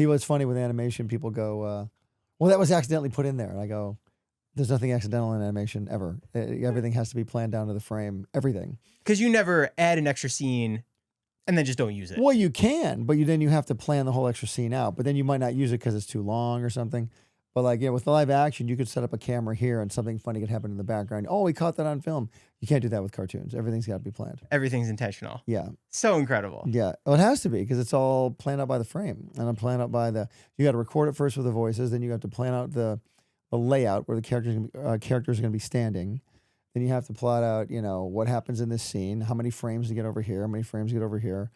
It's funny with animation, people go, well, that was accidentally put in there. And I go, there's nothing accidental in animation ever. Everything has to be planned down to the frame, everything. Because you never add an extra scene and then just don't use it. Well, you can, but then you have to plan the whole extra scene out. But then you might not use it because it's too long or something. But like, with live action, you could set up a camera here and something funny could happen in the background. Oh, we caught that on film. You can't do that with cartoons. Everything's got to be planned. Everything's intentional. Yeah. So incredible. Yeah. Well, it has to be because it's all planned out by the frame and planned out by you got to record it first with the voices. Then you have to plan out the layout where the characters are going to be standing. Then you have to plot out, what happens in this scene, how many frames to get over here, how many frames to get over here.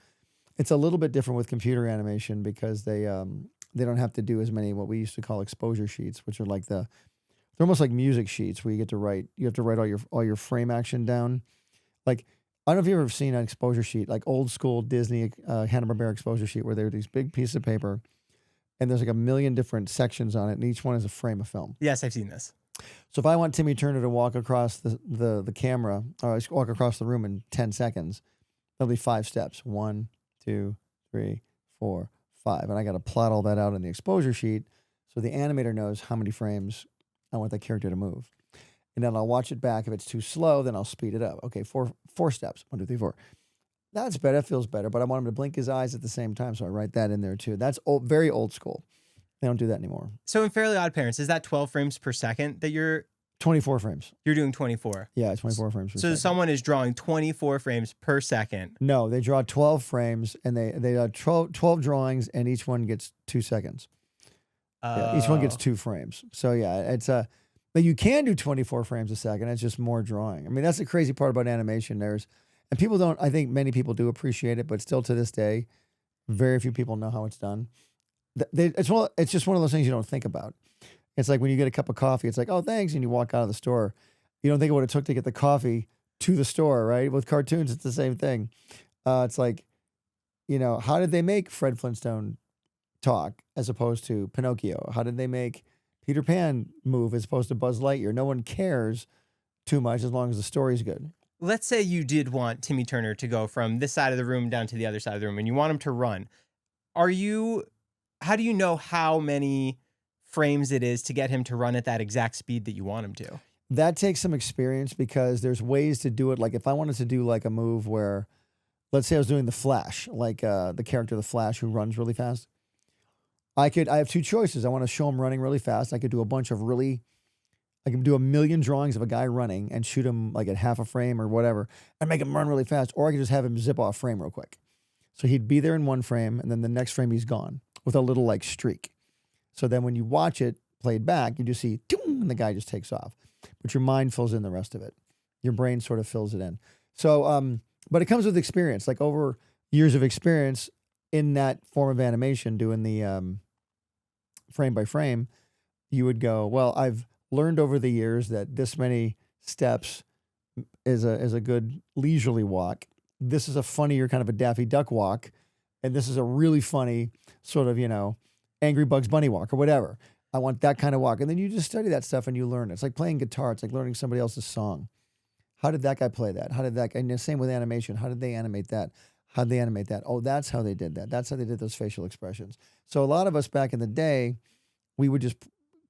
It's a little bit different with computer animation because they don't have to do as many what we used to call exposure sheets, which are like they're almost like music sheets where you have to write all your frame action down. Like, I don't know if you've ever seen an exposure sheet, like old school Disney Hanna-Barbera exposure sheet where there are these big pieces of paper and there's like a million different sections on it and each one is a frame of film. Yes, I've seen this. So if I want Timmy Turner to walk across the camera or walk across the room in 10 seconds, there'll be 5 steps. 1, 2, 3, 4, 5. And I got to plot all that out in the exposure sheet so the animator knows how many frames I want that character to move. And then I'll watch it back. If it's too slow, then I'll speed it up. Okay, four steps. 1, 2, 3, 4. That's better. That feels better. But I want him to blink his eyes at the same time, so I write that in there too. That's very old school. They don't do that anymore. So in Fairly Odd Parents, is that 12 frames per second that you're... 24 frames. You're doing 24. Yeah, 24 frames per second. So someone is drawing 24 frames per second. No, they draw 12 frames, and they 12 drawings, and each one gets 2 seconds. Yeah, each one gets 2 frames. So yeah, it's but you can do 24 frames a second. It's just more drawing. I mean, that's the crazy part about animation. And people don't. I think many people do appreciate it, but still to this day, very few people know how it's done. It's just one of those things you don't think about. It's like when you get a cup of coffee, it's like, oh, thanks, and you walk out of the store. You don't think of what it took to get the coffee to the store, right? With cartoons, it's the same thing. It's like, how did they make Fred Flintstone talk as opposed to Pinocchio? How did they make Peter Pan move as opposed to Buzz Lightyear? No one cares too much as long as the story's good. Let's say you did want Timmy Turner to go from this side of the room down to the other side of the room, and you want him to run. How do you know how many frames it is to get him to run at that exact speed that you want him to? That takes some experience because there's ways to do it. Like if I wanted to do like a move where, let's say I was doing the Flash, like the character the Flash who runs really fast. I have 2 choices. I want to show him running really fast. I could do I can do a million drawings of a guy running and shoot him like at half a frame or whatever and make him run really fast. Or I could just have him zip off frame real quick. So he'd be there in one frame and then the next frame he's gone with a little like streak. So then when you watch it played back, you just see, and the guy just takes off. But your mind fills in the rest of it. Your brain sort of fills it in. So, but it comes with experience. Like over years of experience in that form of animation, doing the frame by frame, you would go, well, I've learned over the years that this many steps is a good leisurely walk. This is a funnier kind of a Daffy Duck walk. And this is a really funny sort of, Angry Bugs Bunny walk or whatever. I want that kind of walk. And then you just study that stuff and you learn it. It's like playing guitar. It's like learning somebody else's song. How did that guy play that? How did that guy, and the same with animation. How did they animate that? How did they animate that? Oh, that's how they did that. That's how they did those facial expressions. So a lot of us back in the day, we would just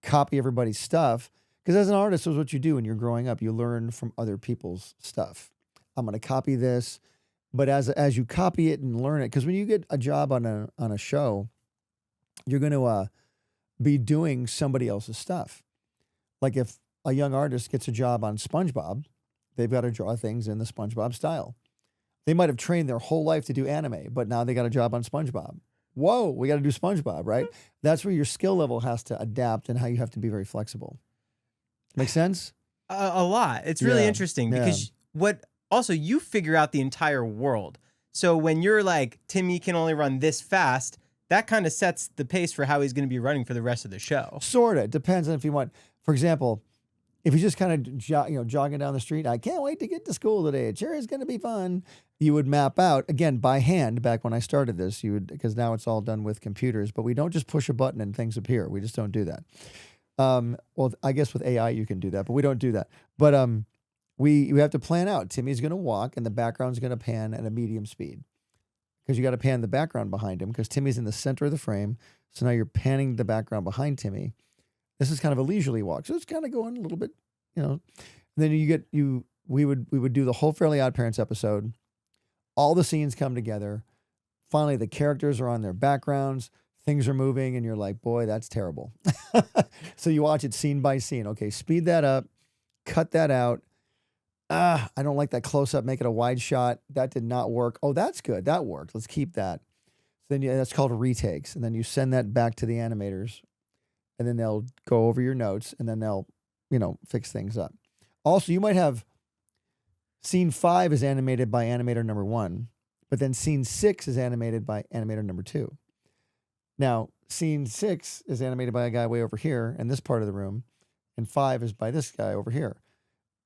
copy everybody's stuff. Because as an artist, that's what you do when you're growing up. You learn from other people's stuff. I'm going to copy this. But as you copy it and learn it, because when you get a job on a show, you're going to be doing somebody else's stuff. Like if a young artist gets a job on SpongeBob, they've got to draw things in the SpongeBob style. They might have trained their whole life to do anime, but now they got a job on SpongeBob. Whoa, we got to do SpongeBob, right? That's where your skill level has to adapt and how you have to be very flexible. Make sense? A lot. It's really interesting because also you figure out the entire world. So when you're like, Timmy can only run this fast, that kind of sets the pace for how he's going to be running for the rest of the show. Sort of. It depends on if you want, for example, if you're just kind of jogging down the street, I can't wait to get to school today. It sure is going to be fun. You would map out, again, by hand, back when I started this, because now it's all done with computers, but we don't just push a button and things appear. We just don't do that. Well, I guess with AI you can do that, but we don't do that. But we have to plan out. Timmy's going to walk and the background's going to pan at a medium speed. because you got to pan the background behind him because Timmy's in the center of the frame. So now you're panning the background behind Timmy. This is kind of a leisurely walk. So it's kind of going a little bit, And then we would do the whole Fairly OddParents episode. All the scenes come together. Finally, the characters are on their backgrounds. Things are moving, and you're like, boy, that's terrible. So you watch it scene by scene. Okay, speed that up. Cut that out. I don't like that close-up. Make it a wide shot. That did not work. Oh, that's good. That worked. Let's keep that. Then that's called retakes. And then you send that back to the animators. And then they'll go over your notes. And then they'll, fix things up. Also, you might have scene 5 is animated by animator number 1. But then scene 6 is animated by animator number 2. Now, scene 6 is animated by a guy way over here in this part of the room. And 5 is by this guy over here.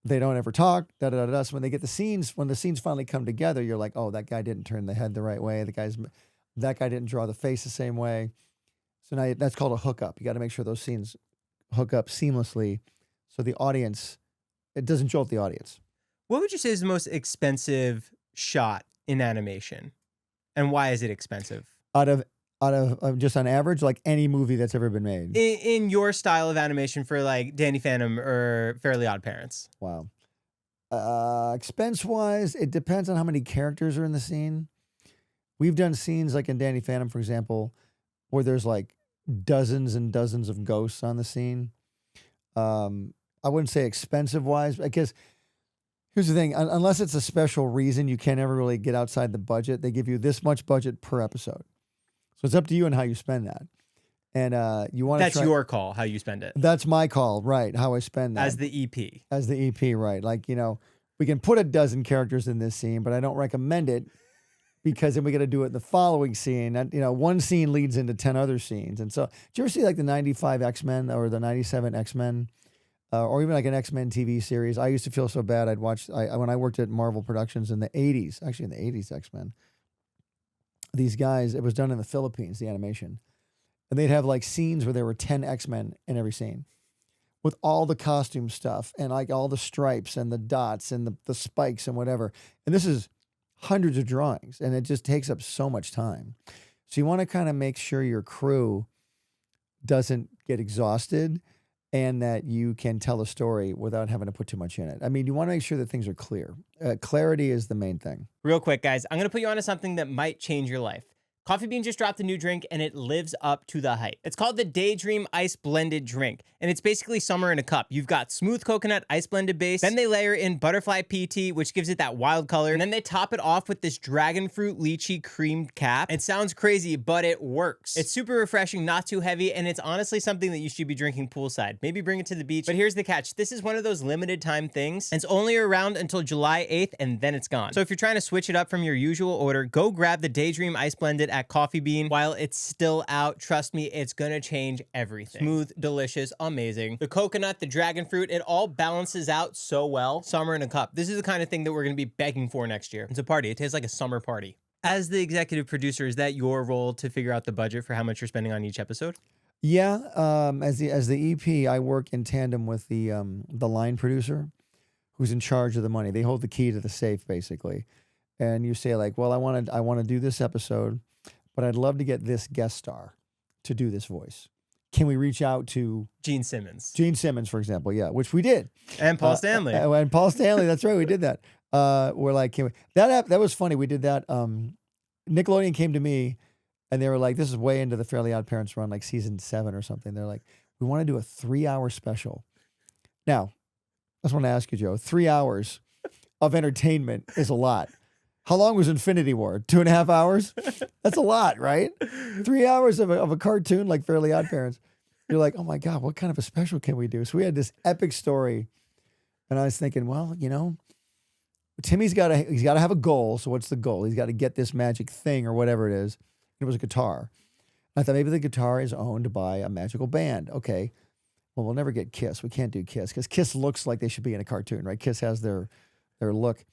They don't ever talk, da-da-da-da. So when they get the scenes, when the scenes finally come together, you're like, oh, that guy didn't turn the head the right way. That guy didn't draw the face the same way. So now that's called a hookup. You got to make sure those scenes hook up seamlessly so the audience, it doesn't jolt the audience. What would you say is the most expensive shot in animation? And why is it expensive? Out of just on average, like any movie that's ever been made. In your style of animation for like Danny Phantom or Fairly OddParents. Wow. Expense-wise, it depends on how many characters are in the scene. We've done scenes like in Danny Phantom, for example, where there's like dozens and dozens of ghosts on the scene. I wouldn't say expensive-wise, because here's the thing. Unless it's a special reason, you can't ever really get outside the budget. They give you this much budget per episode. So it's up to you and how you spend that. And you want to That's your call, how you spend it. That's my call, right, how I spend that. As the EP. As the EP, right. Like, we can put a dozen characters in this scene, but I don't recommend it because then we got to do it in the following scene. And, one scene leads into 10 other scenes. And so, did you ever see like the 95 X-Men or the 97 X-Men? Or even like an X-Men TV series? I used to feel so bad. I'd watch, when I worked at Marvel Productions in the 80s, actually in the 80s X-Men, these guys, it was done in the Philippines, the animation. And they'd have like scenes where there were 10 X-Men in every scene with all the costume stuff and like all the stripes and the dots and the spikes and whatever. And this is hundreds of drawings and it just takes up so much time. So you want to kind of make sure your crew doesn't get exhausted and that you can tell a story without having to put too much in it. I mean, you want to make sure that things are clear. Clarity is the main thing. Real quick, guys, I'm going to put you onto something that might change your life. Coffee Bean just dropped a new drink, and it lives up to the hype. It's called the Daydream Ice Blended Drink, and it's basically summer in a cup. You've got smooth coconut ice blended base, then they layer in butterfly PT, which gives it that wild color, and then they top it off with this dragon fruit lychee creamed cap. It sounds crazy, but it works. It's super refreshing, not too heavy, and it's honestly something that you should be drinking poolside. Maybe bring it to the beach, but here's the catch. This is one of those limited time things, and it's only around until July 8th, and then it's gone. So if you're trying to switch it up from your usual order, go grab the Daydream Ice Blended at Coffee Bean while it's still out. Trust me, it's gonna change everything. Smooth, delicious, amazing. The coconut, the dragon fruit, it all balances out so well. Summer in a cup. This is the kind of thing that we're gonna be begging for next year. It's a party. It tastes like a summer party. As the executive producer, is that your role to figure out the budget for how much you're spending on each episode? Yeah, as the EP, I work in tandem with the line producer, who's in charge of the money. They hold the key to the safe, basically. And you say like, well, I want to do this episode, but I'd love to get this guest star to do this voice. Can we reach out to Gene Simmons? Gene Simmons, for example, yeah, which we did. And Paul Stanley. And Paul Stanley, that's right, we did that. We're like, can we? That was funny. We did that. Nickelodeon came to me, and they were like, this is way into the Fairly OddParents run, like season 7 or something. They're like, we want to do a 3-hour special. Now, I just want to ask you, Joe, 3 hours of entertainment is a lot. How long was Infinity War? 2.5 hours? That's a lot, right? 3 hours of a cartoon like Fairly OddParents. You're like, oh my God, what kind of a special can we do? So we had this epic story. And I was thinking, well, Timmy's he's got to have a goal. So what's the goal? He's got to get this magic thing or whatever it is. It was a guitar. I thought maybe the guitar is owned by a magical band. Okay. Well, we'll never get Kiss. We can't do Kiss because Kiss looks like they should be in a cartoon, right? Kiss has their look.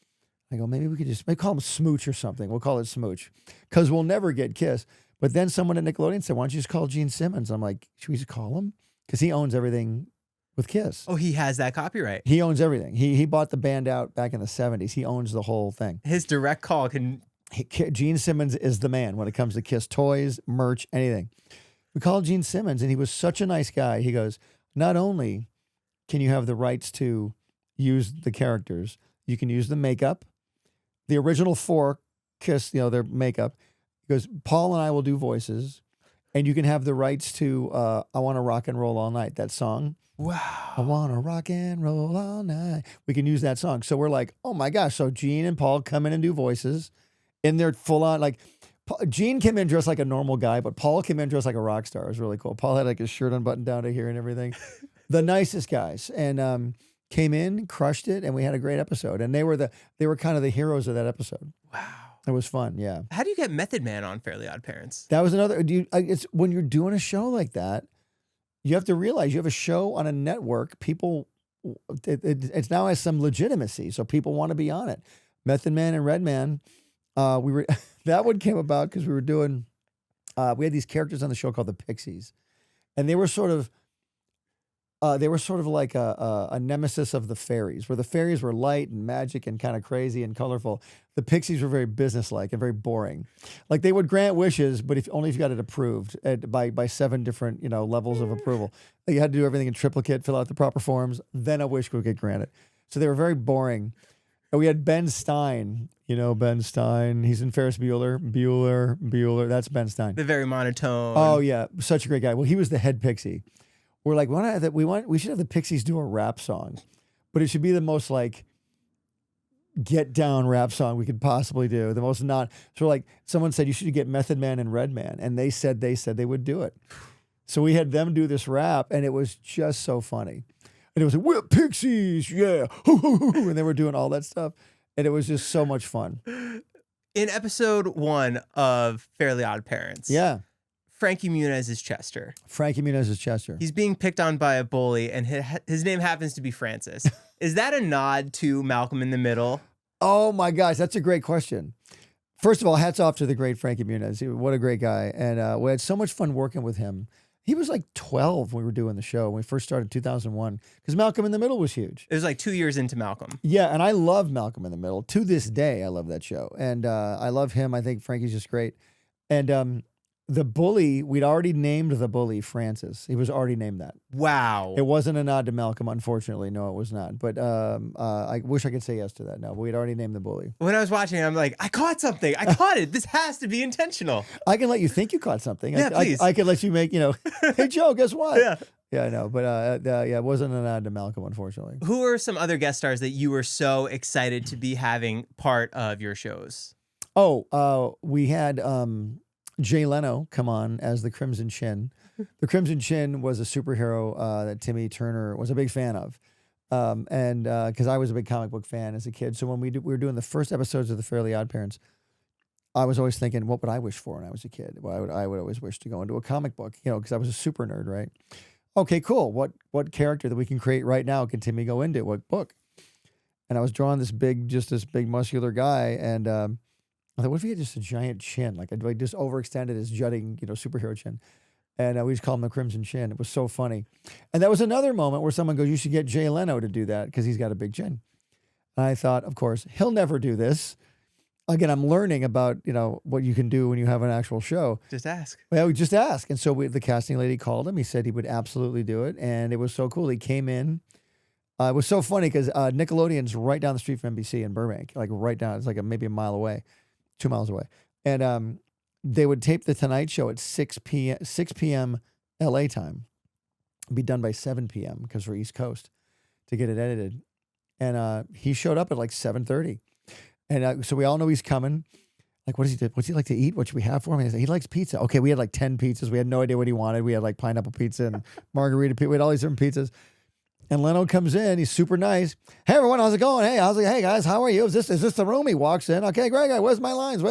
I go, maybe we could maybe call him Smooch or something. We'll call it Smooch because we'll never get Kiss. But then someone at Nickelodeon said, why don't you just call Gene Simmons? I'm like, should we just call him? Because he owns everything with Kiss. Oh, he has that copyright. He owns everything. He bought the band out back in the 70s. He owns the whole thing. His direct call can Gene Simmons is the man when it comes to Kiss toys, merch, anything. We called Gene Simmons, and he was such a nice guy. He goes, not only can you have the rights to use the characters, you can use the makeup, the original 4 Kiss, their makeup. He goes, Paul and I will do voices, and you can have the rights to I Want to Rock and Roll All Night, that song. Wow. I want to rock and roll all night. We can use that song. So we're like, oh my gosh. So Gene and Paul come in and do voices in their full on, like, Gene came in dressed like a normal guy, but Paul came in dressed like a rock star. It was really cool. Paul had like his shirt unbuttoned down to here and everything. The nicest guys. And came in, crushed it, and we had a great episode. And they were kind of the heroes of that episode. Wow. It was fun, yeah. How do you get Method Man on Fairly Odd Parents? That was another, it's when you're doing a show like that, you have to realize you have a show on a network. People, it now has some legitimacy, so people want to be on it. Method Man and Redman, that one came about because we had these characters on the show called the Pixies, and they were sort of like a nemesis of the fairies, where the fairies were light and magic and kind of crazy and colorful. The Pixies were very businesslike and very boring. Like they would grant wishes, but only if you got it approved by 7 different levels of approval. You had to do everything in triplicate, fill out the proper forms, then a wish would get granted. So they were very boring. And we had Ben Stein. Ben Stein. He's in Ferris Bueller. Bueller. That's Ben Stein. The very monotone. Oh yeah, such a great guy. Well, he was the head Pixie. We're like, we should have the Pixies do a rap song, but it should be the most like get down rap song we could possibly do. The most not. So like someone said you should get Method Man and Redman, and they said they would do it. So we had them do this rap, and it was just so funny. And it was like, we're Pixies, yeah, and they were doing all that stuff, and it was just so much fun. In episode 1 of Fairly Odd Parents, yeah. Frankie Muniz is Chester. Frankie Muniz is Chester. He's being picked on by a bully, and his name happens to be Francis. Is that a nod to Malcolm in the Middle? Oh my gosh, that's a great question. First of all, hats off to the great Frankie Muniz. What a great guy. And we had so much fun working with him. He was like 12 when we were doing the show, when we first started in 2001, because Malcolm in the Middle was huge. It was like 2 years into Malcolm. Yeah, and I love Malcolm in the Middle. To this day, I love that show. And I love him. I think Frankie's just great. And the bully, we'd already named the bully Francis. He was already named that. Wow. It wasn't a nod to Malcolm, unfortunately. No, it was not. But I wish I could say yes to that. No, but we'd already named the bully. When I was watching, I'm like, I caught something. I caught it. This has to be intentional. I can let you think you caught something. Yeah, please. I can let you make, hey, Joe, guess what? Yeah. Yeah, I know. But yeah, it wasn't a nod to Malcolm, unfortunately. Who are some other guest stars that you were so excited to be having part of your shows? Oh, we had Jay Leno come on as the Crimson Chin. The Crimson Chin was a superhero that Timmy Turner was a big fan of. And because I was a big comic book fan as a kid. So when we were doing the first episodes of the Fairly Odd Parents, I was always thinking, what would I wish for when I was a kid? Well, I would always wish to go into a comic book, because I was a super nerd, right? Okay, cool. What character that we can create right now can Timmy go into? What book? And I was drawing this big muscular guy, and I thought, what if he had just a giant chin? Like I just overextended his jutting, superhero chin. And we just called him the Crimson Chin. It was so funny. And that was another moment where someone goes, you should get Jay Leno to do that because he's got a big chin. And I thought, of course, he'll never do this. Again, I'm learning about, what you can do when you have an actual show. Just ask. Well, we just ask. And so the casting lady called him. He said he would absolutely do it. And it was so cool. He came in. It was so funny because Nickelodeon's right down the street from NBC in Burbank, like right down. It's like maybe a mile away. 2 miles away. And they would tape the Tonight Show at 6 p.m. LA time. Be done by 7 p.m. because we're East Coast to get it edited. And he showed up at like 7:30. And so we all know he's coming. Like, what does he do? What's he like to eat? What should we have for him? He likes pizza. Okay, we had like 10 pizzas. We had no idea what he wanted. We had like pineapple pizza and margarita pizza. We had all these different pizzas. And Leno comes in. He's super nice. Hey, everyone, how's it going? Hey, guys, how are you? Is this the room? He walks in. Okay, great. Where's my lines?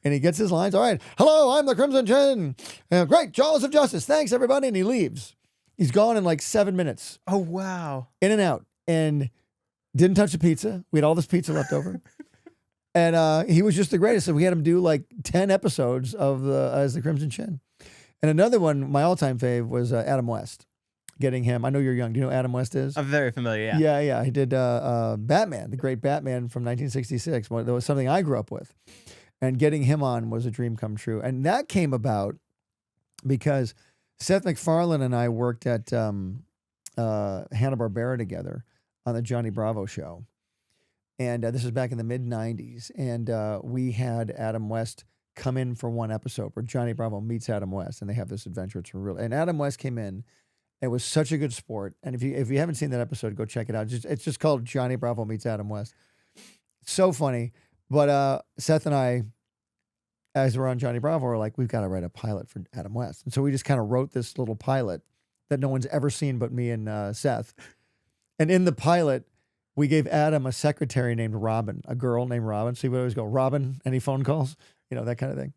And he gets his lines. All right. Hello, I'm the Crimson Chin. Great. Jaws of Justice. Thanks, everybody. And he leaves. He's gone in like 7 minutes. Oh, wow. In and out. And didn't touch the pizza. We had all this pizza left over. And he was just the greatest. So we had him do like 10 episodes of as the Crimson Chin. And another one, my all-time fave, was Adam West. Getting him. I know you're young. Do you know who Adam West is? I'm very familiar, yeah. Yeah. He did Batman, the great Batman from 1966. That was something I grew up with. And getting him on was a dream come true. And that came about because Seth MacFarlane and I worked at Hanna-Barbera together on the Johnny Bravo show. And this was back in the mid-'90s. And we had Adam West come in for one episode where Johnny Bravo meets Adam West, and they have this adventure. It's real. And Adam West came in. It was such a good sport. And if you haven't seen that episode, go check it out. It's just called Johnny Bravo meets Adam West. So funny. But Seth and I, as we're on Johnny Bravo, we're like, we've got to write a pilot for Adam West. And so we just kind of wrote this little pilot that no one's ever seen but me and Seth. And in the pilot, we gave Adam a secretary named Robin, a girl named Robin. So he would always go, Robin, any phone calls? You know, that kind of thing.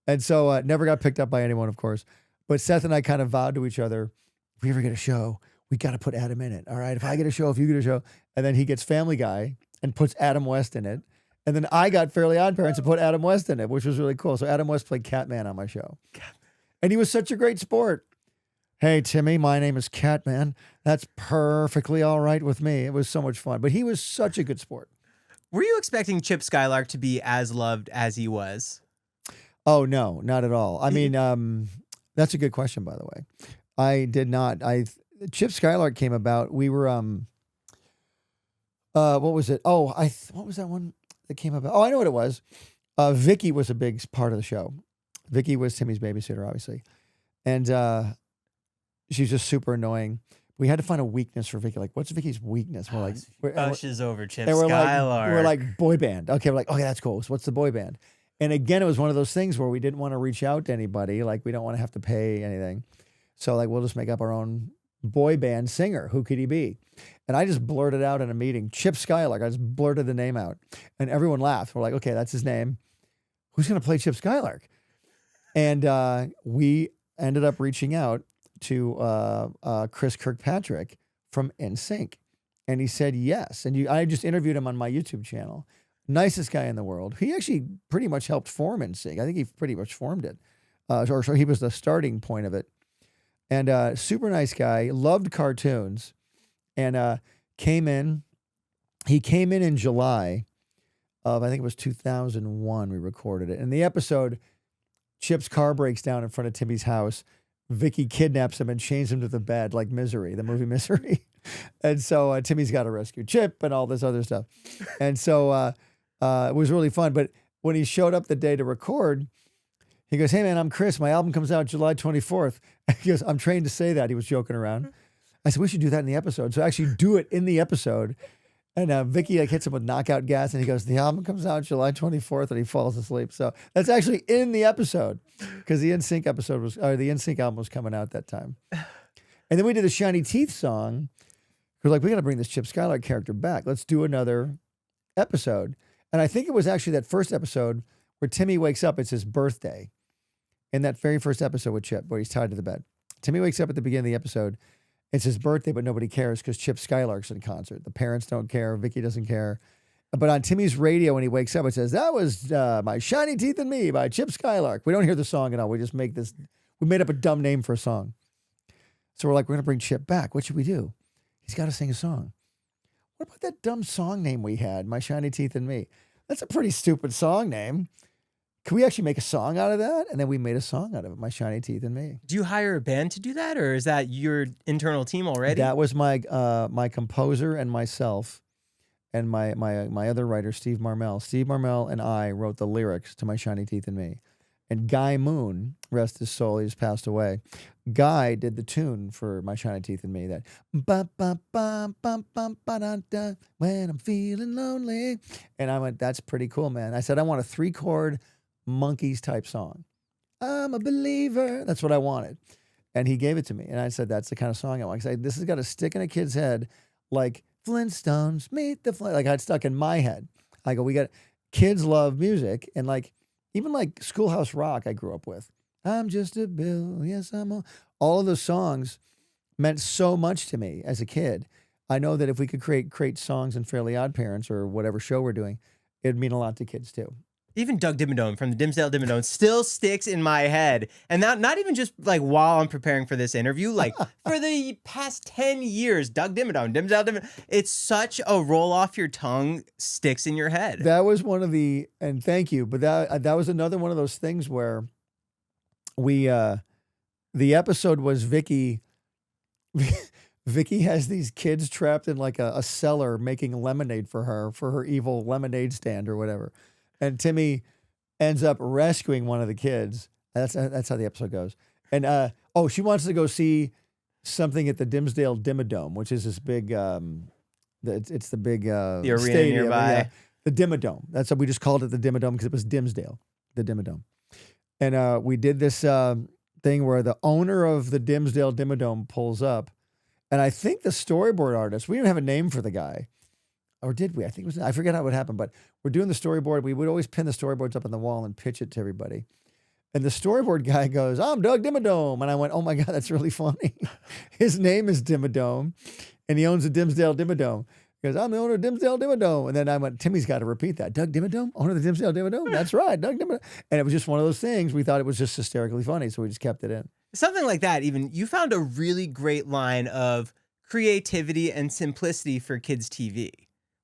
And so never got picked up by anyone, of course. But Seth and I kind of vowed to each other, if we ever get a show, we got to put Adam in it. All right, if I get a show, if you get a show. And then he gets Family Guy and puts Adam West in it. And then I got Fairly OddParents and put Adam West in it, which was really cool. So Adam West played Catman on my show. And he was such a great sport. Hey, Timmy, my name is Catman. That's perfectly all right with me. It was so much fun. But he was such a good sport. Were you expecting Chip Skylark to be as loved as he was? Oh, no, not at all. I mean, that's a good question, by the way. I did not. Chip Skylark came about. We were, what was it? Oh, what was that one that came about? Oh, I know what it was. Vicky was a big part of the show. Vicky was Timmy's babysitter, obviously. And she's just super annoying. We had to find a weakness for Vicky. Like, what's Vicky's weakness? We're like, Bushes over Chip Skylark. We're like, boy band. Okay, we're like, okay, that's cool. So what's the boy band? And again, it was one of those things where we didn't want to reach out to anybody. Like, we don't want to have to pay anything. So, like, we'll just make up our own boy band singer. Who could he be? And I just blurted out in a meeting, Chip Skylark. I just blurted the name out. And everyone laughed. We're like, okay, that's his name. Who's going to play Chip Skylark? And we ended up reaching out to Chris Kirkpatrick from NSYNC. And he said yes. And I just interviewed him on my YouTube channel. Nicest guy in the world. He actually pretty much helped form NSYNC. I think he pretty much formed it. So he was the starting point of it. And super nice guy. Loved cartoons. And came in. He came in July of, I think it was 2001, we recorded it. And the episode, Chip's car breaks down in front of Timmy's house. Vicky kidnaps him and chains him to the bed like Misery, the movie Misery. And so Timmy's got to rescue Chip and all this other stuff. And so it was really fun. But when he showed up the day to record, he goes, hey, man, I'm Chris. My album comes out July 24th. He goes, I'm trained to say that. He was joking around. I said, we should do that in the episode. So actually do it in the episode. And Vicky hits him with knockout gas, and he goes, the album comes out July 24th, and he falls asleep. So that's actually in the episode, because the NSYNC the NSYNC album was coming out that time. And then we did a Shiny Teeth song. We're like, we got to bring this Chip Skylark character back. Let's do another episode. And I think it was actually that first episode where Timmy wakes up. It's his birthday. In that very first episode with Chip, where he's tied to the bed. Timmy wakes up at the beginning of the episode. It's his birthday, but nobody cares because Chip Skylark's in concert. The parents don't care. Vicky doesn't care. But on Timmy's radio, when he wakes up, it says, that was My Shiny Teeth and Me by Chip Skylark. We don't hear the song at all. We just we made up a dumb name for a song. So we're like, we're going to bring Chip back. What should we do? He's got to sing a song. What about that dumb song name we had, My Shiny Teeth and Me? That's a pretty stupid song name. Can we actually make a song out of that? And then we made a song out of it, My Shiny Teeth and Me. Do you hire a band to do that, or is that your internal team already? That was my composer and myself, and my other writer, Steve Marmel. Steve Marmel and I wrote the lyrics to My Shiny Teeth and Me. And Guy Moon, rest his soul, he just passed away. Guy did the tune for My Shiny Teeth and Me. That ba ba ba ba ba ba da da when I'm feeling lonely. And I went, that's pretty cool, man. I said, I want a 3-chord Monkeys type song. I'm a believer. That's what I wanted. And he gave it to me. And I said, that's the kind of song I want. I said, this has got to stick in a kid's head like Flintstones meet the Flint. Like I'd stuck in my head. I go, kids love music. And like, even like Schoolhouse Rock I grew up with. I'm just a bill. Yes, all of those songs meant so much to me as a kid. I know that if we could create songs in Fairly OddParents or whatever show we're doing, it'd mean a lot to kids too. Even Doug Dimmadome from the Dimsdale Dimmadome still sticks in my head. And not even just like while I'm preparing for this interview, like for the past 10 years, Doug Dimmadome, Dimsdale Dimmadome, it's such a roll off your tongue, sticks in your head. That was one of the, and thank you, but that was another one of those things where we, the episode was Vicky has these kids trapped in like a cellar making lemonade for her evil lemonade stand or whatever. And Timmy ends up rescuing one of the kids. That's how the episode goes. And she wants to go see something at the Dimsdale Dimmadome, which is this big it's the big the arena stadium, nearby. yeah, the Dimmadome. That's what we just called it, the Dimmadome, because it was Dimsdale, the Dimmadome. And we did this thing where the owner of the Dimsdale Dimmadome pulls up, and I think the storyboard artist, we didn't have a name for the guy. Or did we? I think it was, I forget how it happened, but we're doing the storyboard. We would always pin the storyboards up on the wall and pitch it to everybody. And the storyboard guy goes, I'm Doug Dimmadome. And I went, oh my God, that's really funny. His name is Dimmadome, and he owns the Dimsdale Dimmadome. He goes, I'm the owner of Dimsdale Dimmadome. And then I went, Timmy's got to repeat that. Doug Dimmadome, owner of the Dimsdale Dimmadome? That's right, Doug Dimmadome. And it was just one of those things. We thought it was just hysterically funny, so we just kept it in. Something like that, even, you found a really great line of creativity and simplicity for kids' TV.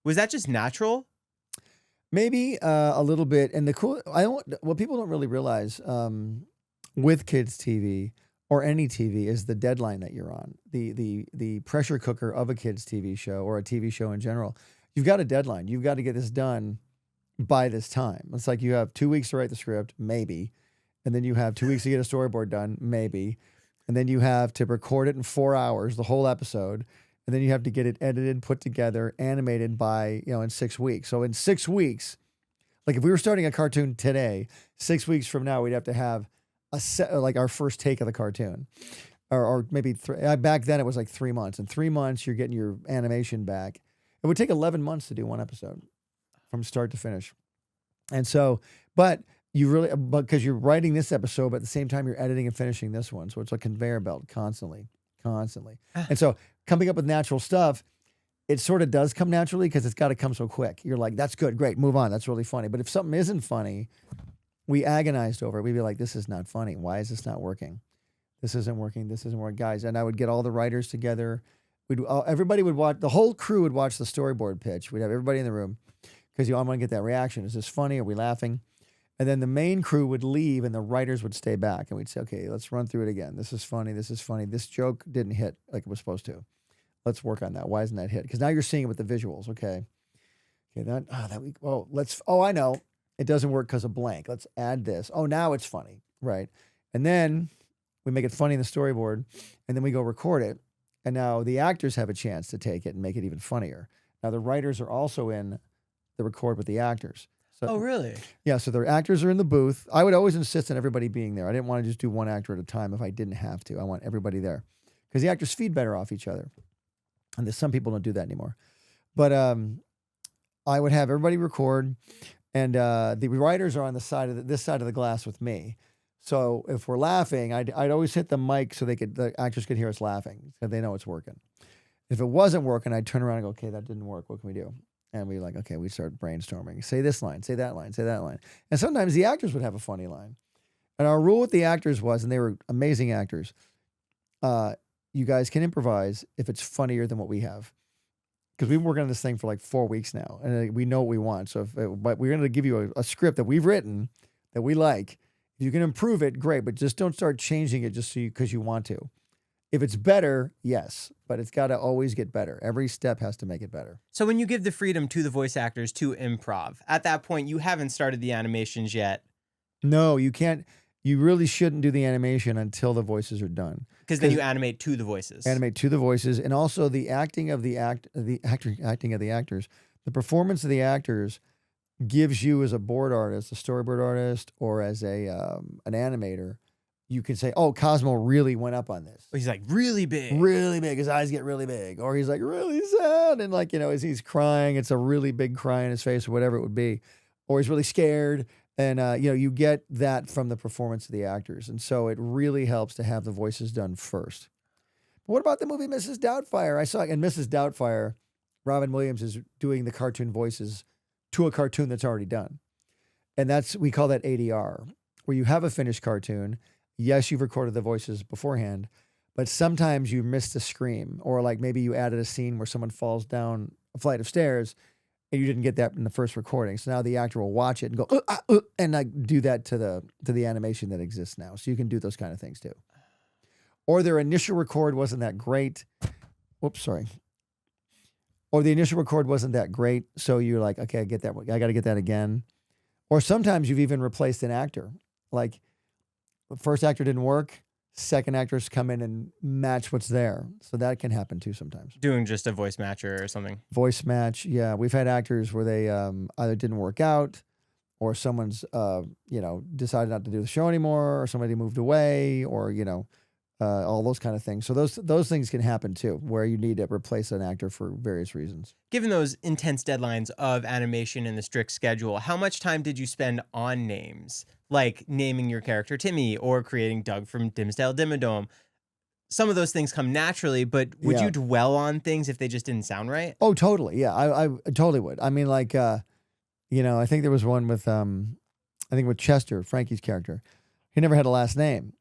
Was that just natural? Maybe a little bit. And what people don't really realize with kids TV or any TV is the deadline that you're on. The pressure cooker of a kids TV show or a TV show in general. You've got a deadline. You've got to get this done by this time. It's like you have 2 weeks to write the script, maybe. And then you have 2 weeks to get a storyboard done, maybe. And then you have to record it in 4 hours, the whole episode. And then you have to get it edited, put together, animated by, in 6 weeks. So in 6 weeks, like if we were starting a cartoon today, 6 weeks from now, we'd have to have like our first take of the cartoon. Or maybe back then it was like 3 months. In 3 months, you're getting your animation back. It would take 11 months to do one episode from start to finish. And so, but because you're writing this episode, but at the same time, you're editing and finishing this one. So it's a conveyor belt constantly. And so coming up with natural stuff, it sort of does come naturally because it's got to come so quick. You're like, that's good, great, move on. That's really funny. But if something isn't funny, we agonized over it. We'd be like, this is not funny. Why is this not working? This isn't working. This isn't working. Guys, and I would get all the writers together. Everybody would watch, the whole crew would watch the storyboard pitch. We'd have everybody in the room because I want to get that reaction. Is this funny? Are we laughing? And then the main crew would leave and the writers would stay back. And we'd say, okay, let's run through it again. This is funny. This is funny. This joke didn't hit like it was supposed to. Let's work on that. Why isn't that hit? Because now you're seeing it with the visuals. Okay. I know. It doesn't work because of blank. Let's add this. Oh, now it's funny. Right. And then we make it funny in the storyboard and then we go record it. And now the actors have a chance to take it and make it even funnier. Now the writers are also in the record with the actors. So, oh, really? Yeah, so the actors are in the booth. I would always insist on everybody being there. I didn't want to just do one actor at a time if I didn't have to. I want everybody there because the actors feed better off each other. And some people don't do that anymore. But I would have everybody record, and the writers are on the side of this side of the glass with me. So if we're laughing, I'd always hit the mic so the actors could hear us laughing, so they know it's working. If it wasn't working, I'd turn around and go, okay, that didn't work. What can we do? And we we start brainstorming. Say this line, say that line, say that line. And sometimes the actors would have a funny line. And our rule with the actors was, and they were amazing actors, you guys can improvise if it's funnier than what we have. Because we've been working on this thing for like 4 weeks now, and we know what we want. So, but we're going to give you a script that we've written that we like. If you can improve it, great, but just don't start changing it just because you want to. If it's better, yes, but it's got to always get better. Every step has to make it better. So when you give the freedom to the voice actors to improv, at that point, you haven't started the animations yet. No, you can't. You really shouldn't do the animation until the voices are done. Because then you animate to the voices. Animate to the voices, and also the acting of the actors. The performance of the actors gives you, as a board artist, a storyboard artist, or as an animator, you can say, oh, Cosmo really went up on this. He's like really big. Really big. His eyes get really big. Or he's like really sad. And as he's crying, it's a really big cry in his face or whatever it would be. Or he's really scared. And, you get that from the performance of the actors. And so it really helps to have the voices done first. But what about the movie Mrs. Doubtfire? I saw, in Mrs. Doubtfire, Robin Williams is doing the cartoon voices to a cartoon that's already done. And we call that ADR, where you have a finished cartoon. Yes, you've recorded the voices beforehand, but sometimes you missed a scream, or like maybe you added a scene where someone falls down a flight of stairs and you didn't get that in the first recording. So now the actor will watch it and go, and like do that to the animation that exists now. So you can do those kind of things too. Or their initial record wasn't that great. Whoops, sorry. Or the initial record wasn't that great. So you're like, okay, I get that. I got to get that again. Or sometimes you've even replaced an actor. Like the first actor didn't work. Second actors come in and match what's there. So that can happen too sometimes. Doing just a voice matcher or something. Voice match. Yeah. We've had actors where they either didn't work out, or someone's, decided not to do the show anymore, or somebody moved away, or, all those kind of things. So those things can happen too, where you need to replace an actor for various reasons. Given those intense deadlines of animation and the strict schedule, how much time did you spend on names? Like naming your character Timmy or creating Doug from Dimsdale Dimmadome. Some of those things come naturally, but would you dwell on things if they just didn't sound right? Oh, totally. Yeah, I totally would. I mean, like, I think there was one with, with Chester, Frankie's character. He never had a last name.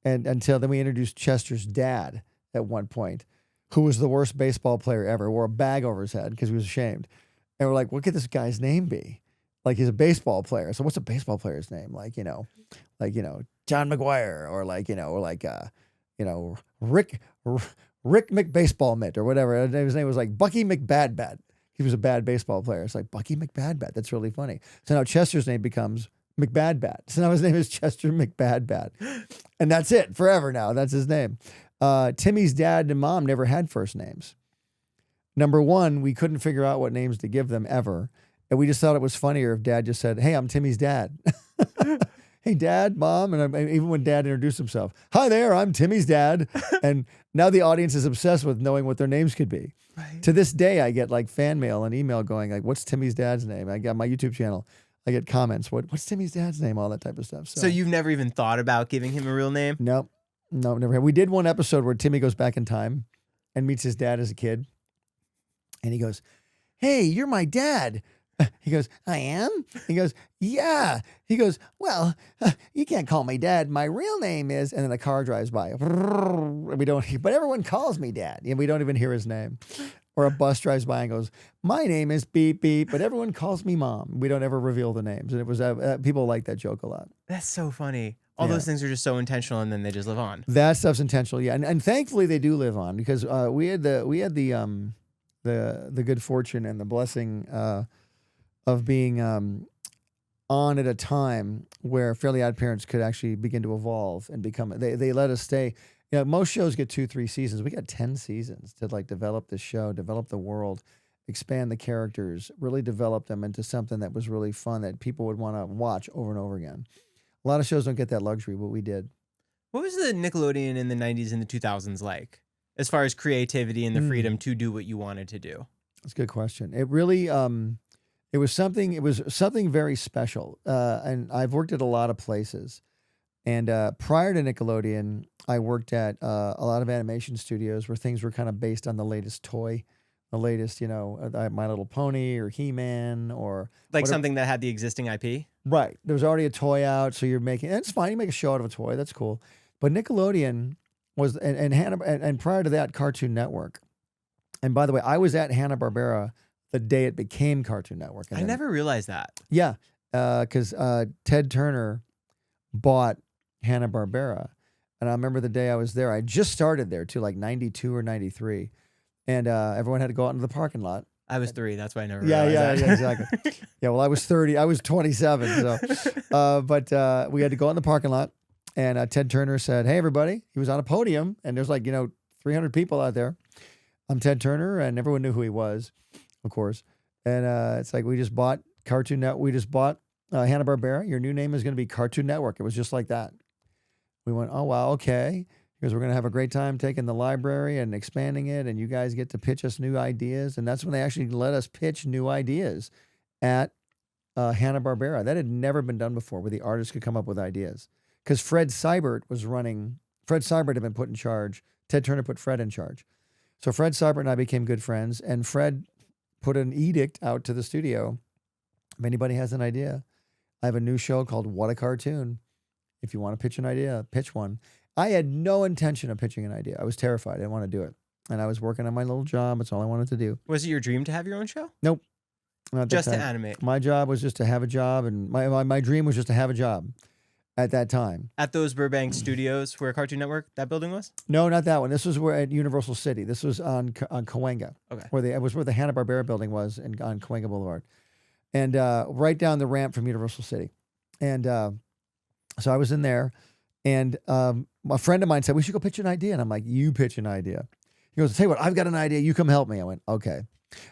And until then we introduced Chester's dad at one point, who was the worst baseball player ever, wore a bag over his head because he was ashamed. And we're like, what could this guy's name be? Like, he's a baseball player. So what's a baseball player's name? Like, John McGuire, or Rick McBaseball Mitt or whatever. And his name was like Bucky McBadbat. He was a bad baseball player. It's like Bucky McBadbat. That's really funny. So now Chester's name becomes McBadbat. So now his name is Chester McBadbat. And that's it forever now. That's his name. Timmy's dad and mom never had first names. Number one, we couldn't figure out what names to give them ever. And we just thought it was funnier if dad just said, hey, I'm Timmy's dad. Hey, dad, mom. And even when dad introduced himself, hi there, I'm Timmy's dad. And now the audience is obsessed with knowing what their names could be. Right. To this day, I get like fan mail and email going like, what's Timmy's dad's name? I got my YouTube channel. I get comments. What's Timmy's dad's name? All that type of stuff. So you've never even thought about giving him a real name? Nope. No, never. We did one episode where Timmy goes back in time and meets his dad as a kid. And he goes, hey, you're my dad. He goes, I am? He goes, yeah. He goes, well, you can't call me dad. My real name is, and then a car drives by. But everyone calls me dad. And we don't even hear his name. Or a bus drives by and goes, my name is beep, beep, but everyone calls me mom. We don't ever reveal the names. And it was, people like that joke a lot. That's so funny. All those things are just so intentional, and then they just live on. That stuff's intentional. Yeah. And thankfully they do live on, because we had the good fortune and the blessing, of being on at a time where Fairly OddParents could actually begin to evolve and become. They let us stay. Most shows get 2-3 seasons. We got 10 seasons to like develop the show, develop the world, expand the characters, really develop them into something that was really fun that people would want to watch over and over again. A lot of shows don't get that luxury, but we did. What was the Nickelodeon in the 90s and the 2000s like, as far as creativity and the freedom to do what you wanted to do? That's a good question. It really. It was something very special. And I've worked at a lot of places. And prior to Nickelodeon, I worked at a lot of animation studios where things were kind of based on the latest toy, the latest, My Little Pony or He-Man or like whatever. Something that had the existing IP. Right. There was already a toy out, so you're making. And it's fine. You make a show out of a toy. That's cool. But Nickelodeon was, and prior to that, Cartoon Network. And by the way, I was at Hanna-Barbera the day it became Cartoon Network. I never realized that. Yeah, because Ted Turner bought Hanna-Barbera. And I remember the day I was there. I just started there too, like 92 or 93. And everyone had to go out into the parking lot. I was 3. That's why I never realized that. Yeah, exactly. Yeah, well, I was 30. I was 27. So, but we had to go out in the parking lot. And Ted Turner said, hey, everybody. He was on a podium. And there's like, 300 people out there. I'm Ted Turner. And everyone knew who he was. Of course. And it's like, we just bought Cartoon Network. We just bought Hanna-Barbera. Your new name is going to be Cartoon Network. It was just like that. We went, oh, wow, okay. Because we're going to have a great time taking the library and expanding it. And you guys get to pitch us new ideas. And that's when they actually let us pitch new ideas at Hanna-Barbera. That had never been done before, where the artists could come up with ideas. Because Fred Seibert had been put in charge. Ted Turner put Fred in charge. So Fred Seibert and I became good friends. And Fred put an edict out to the studio. If anybody has an idea, I have a new show called What a Cartoon. If you want to pitch an idea, pitch one. I had no intention of pitching an idea. I was terrified. I didn't want to do it. And I was working on my little job. That's all I wanted to do. Was it your dream to have your own show? Nope. Not just that to time. animate. My job was just to have a job, and my dream was just to have a job at that time. At those Burbank studios where Cartoon Network, that building was? No, not that one. This was where at Universal City. This was on Cahuenga. Okay. It was where the Hanna-Barbera building was on Cahuenga Boulevard. And right down the ramp from Universal City. And so I was in there, and a friend of mine said, we should go pitch an idea. And I'm like, you pitch an idea. He goes, tell you what, I've got an idea. You come help me. I went, okay.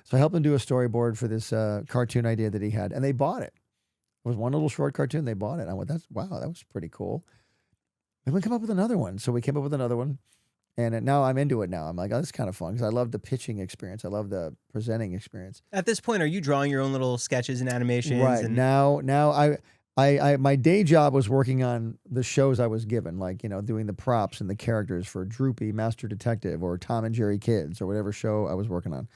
So I helped him do a storyboard for this cartoon idea that he had, and they bought it. It was one little short cartoon. They bought it. I went, wow, that was pretty cool. And we come up with another one. So we came up with another one, and now I'm into it now. I'm like, oh, this is kind of fun because I love the pitching experience. I love the presenting experience. At this point, are you drawing your own little sketches and animations? Right. Now I my day job was working on the shows I was given, like, doing the props and the characters for Droopy, Master Detective, or Tom and Jerry Kids, or whatever show I was working on.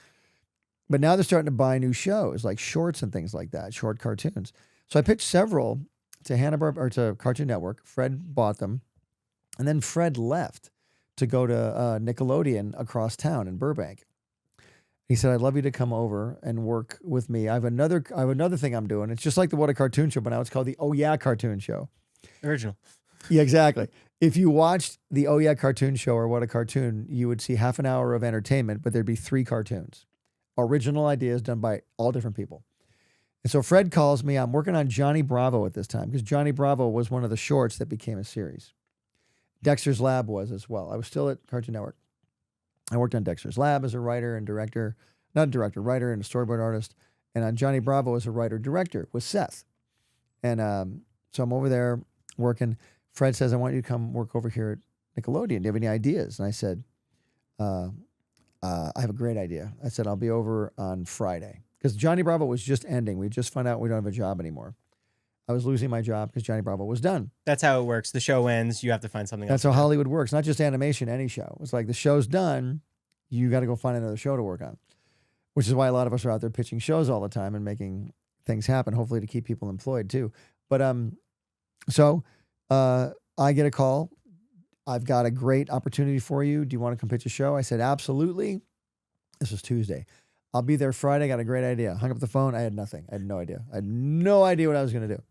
But now they're starting to buy new shows, like shorts and things like that, short cartoons. So I pitched several to Hanna-Barbera or to Cartoon Network. Fred bought them, and then Fred left to go to Nickelodeon across town in Burbank. He said, I'd love you to come over and work with me. I have another thing I'm doing. It's just like the What a Cartoon Show, but now it's called the Oh Yeah Cartoon Show. Original. Yeah, exactly. If you watched the Oh Yeah Cartoon Show or What a Cartoon, you would see half an hour of entertainment, but there'd be 3 cartoons. Original ideas done by all different people. And so Fred calls me. I'm working on Johnny Bravo at this time because Johnny Bravo was one of the shorts that became a series. Dexter's Lab was as well. I was still at Cartoon Network. I worked on Dexter's Lab as a writer and director, writer and a storyboard artist. And on Johnny Bravo as a writer-director with Seth. And so I'm over there working. Fred says, I want you to come work over here at Nickelodeon. Do you have any ideas? And I said, I have a great idea. I said, I'll be over on Friday. Because Johnny Bravo was just ending. We just found out we don't have a job anymore. I was losing my job because Johnny Bravo was done. That's how it works. The show ends. You have to find something else. That's how Hollywood works. Not just animation, any show. It's like the show's done. You got to go find another show to work on, which is why a lot of us are out there pitching shows all the time and making things happen, hopefully to keep people employed too. But so I get a call. I've got a great opportunity for you. Do you want to come pitch a show? I said, absolutely. This was Tuesday. I'll be there Friday. Got a great idea. Hung up the phone. I had nothing. I had no idea. I had no idea what I was going to do.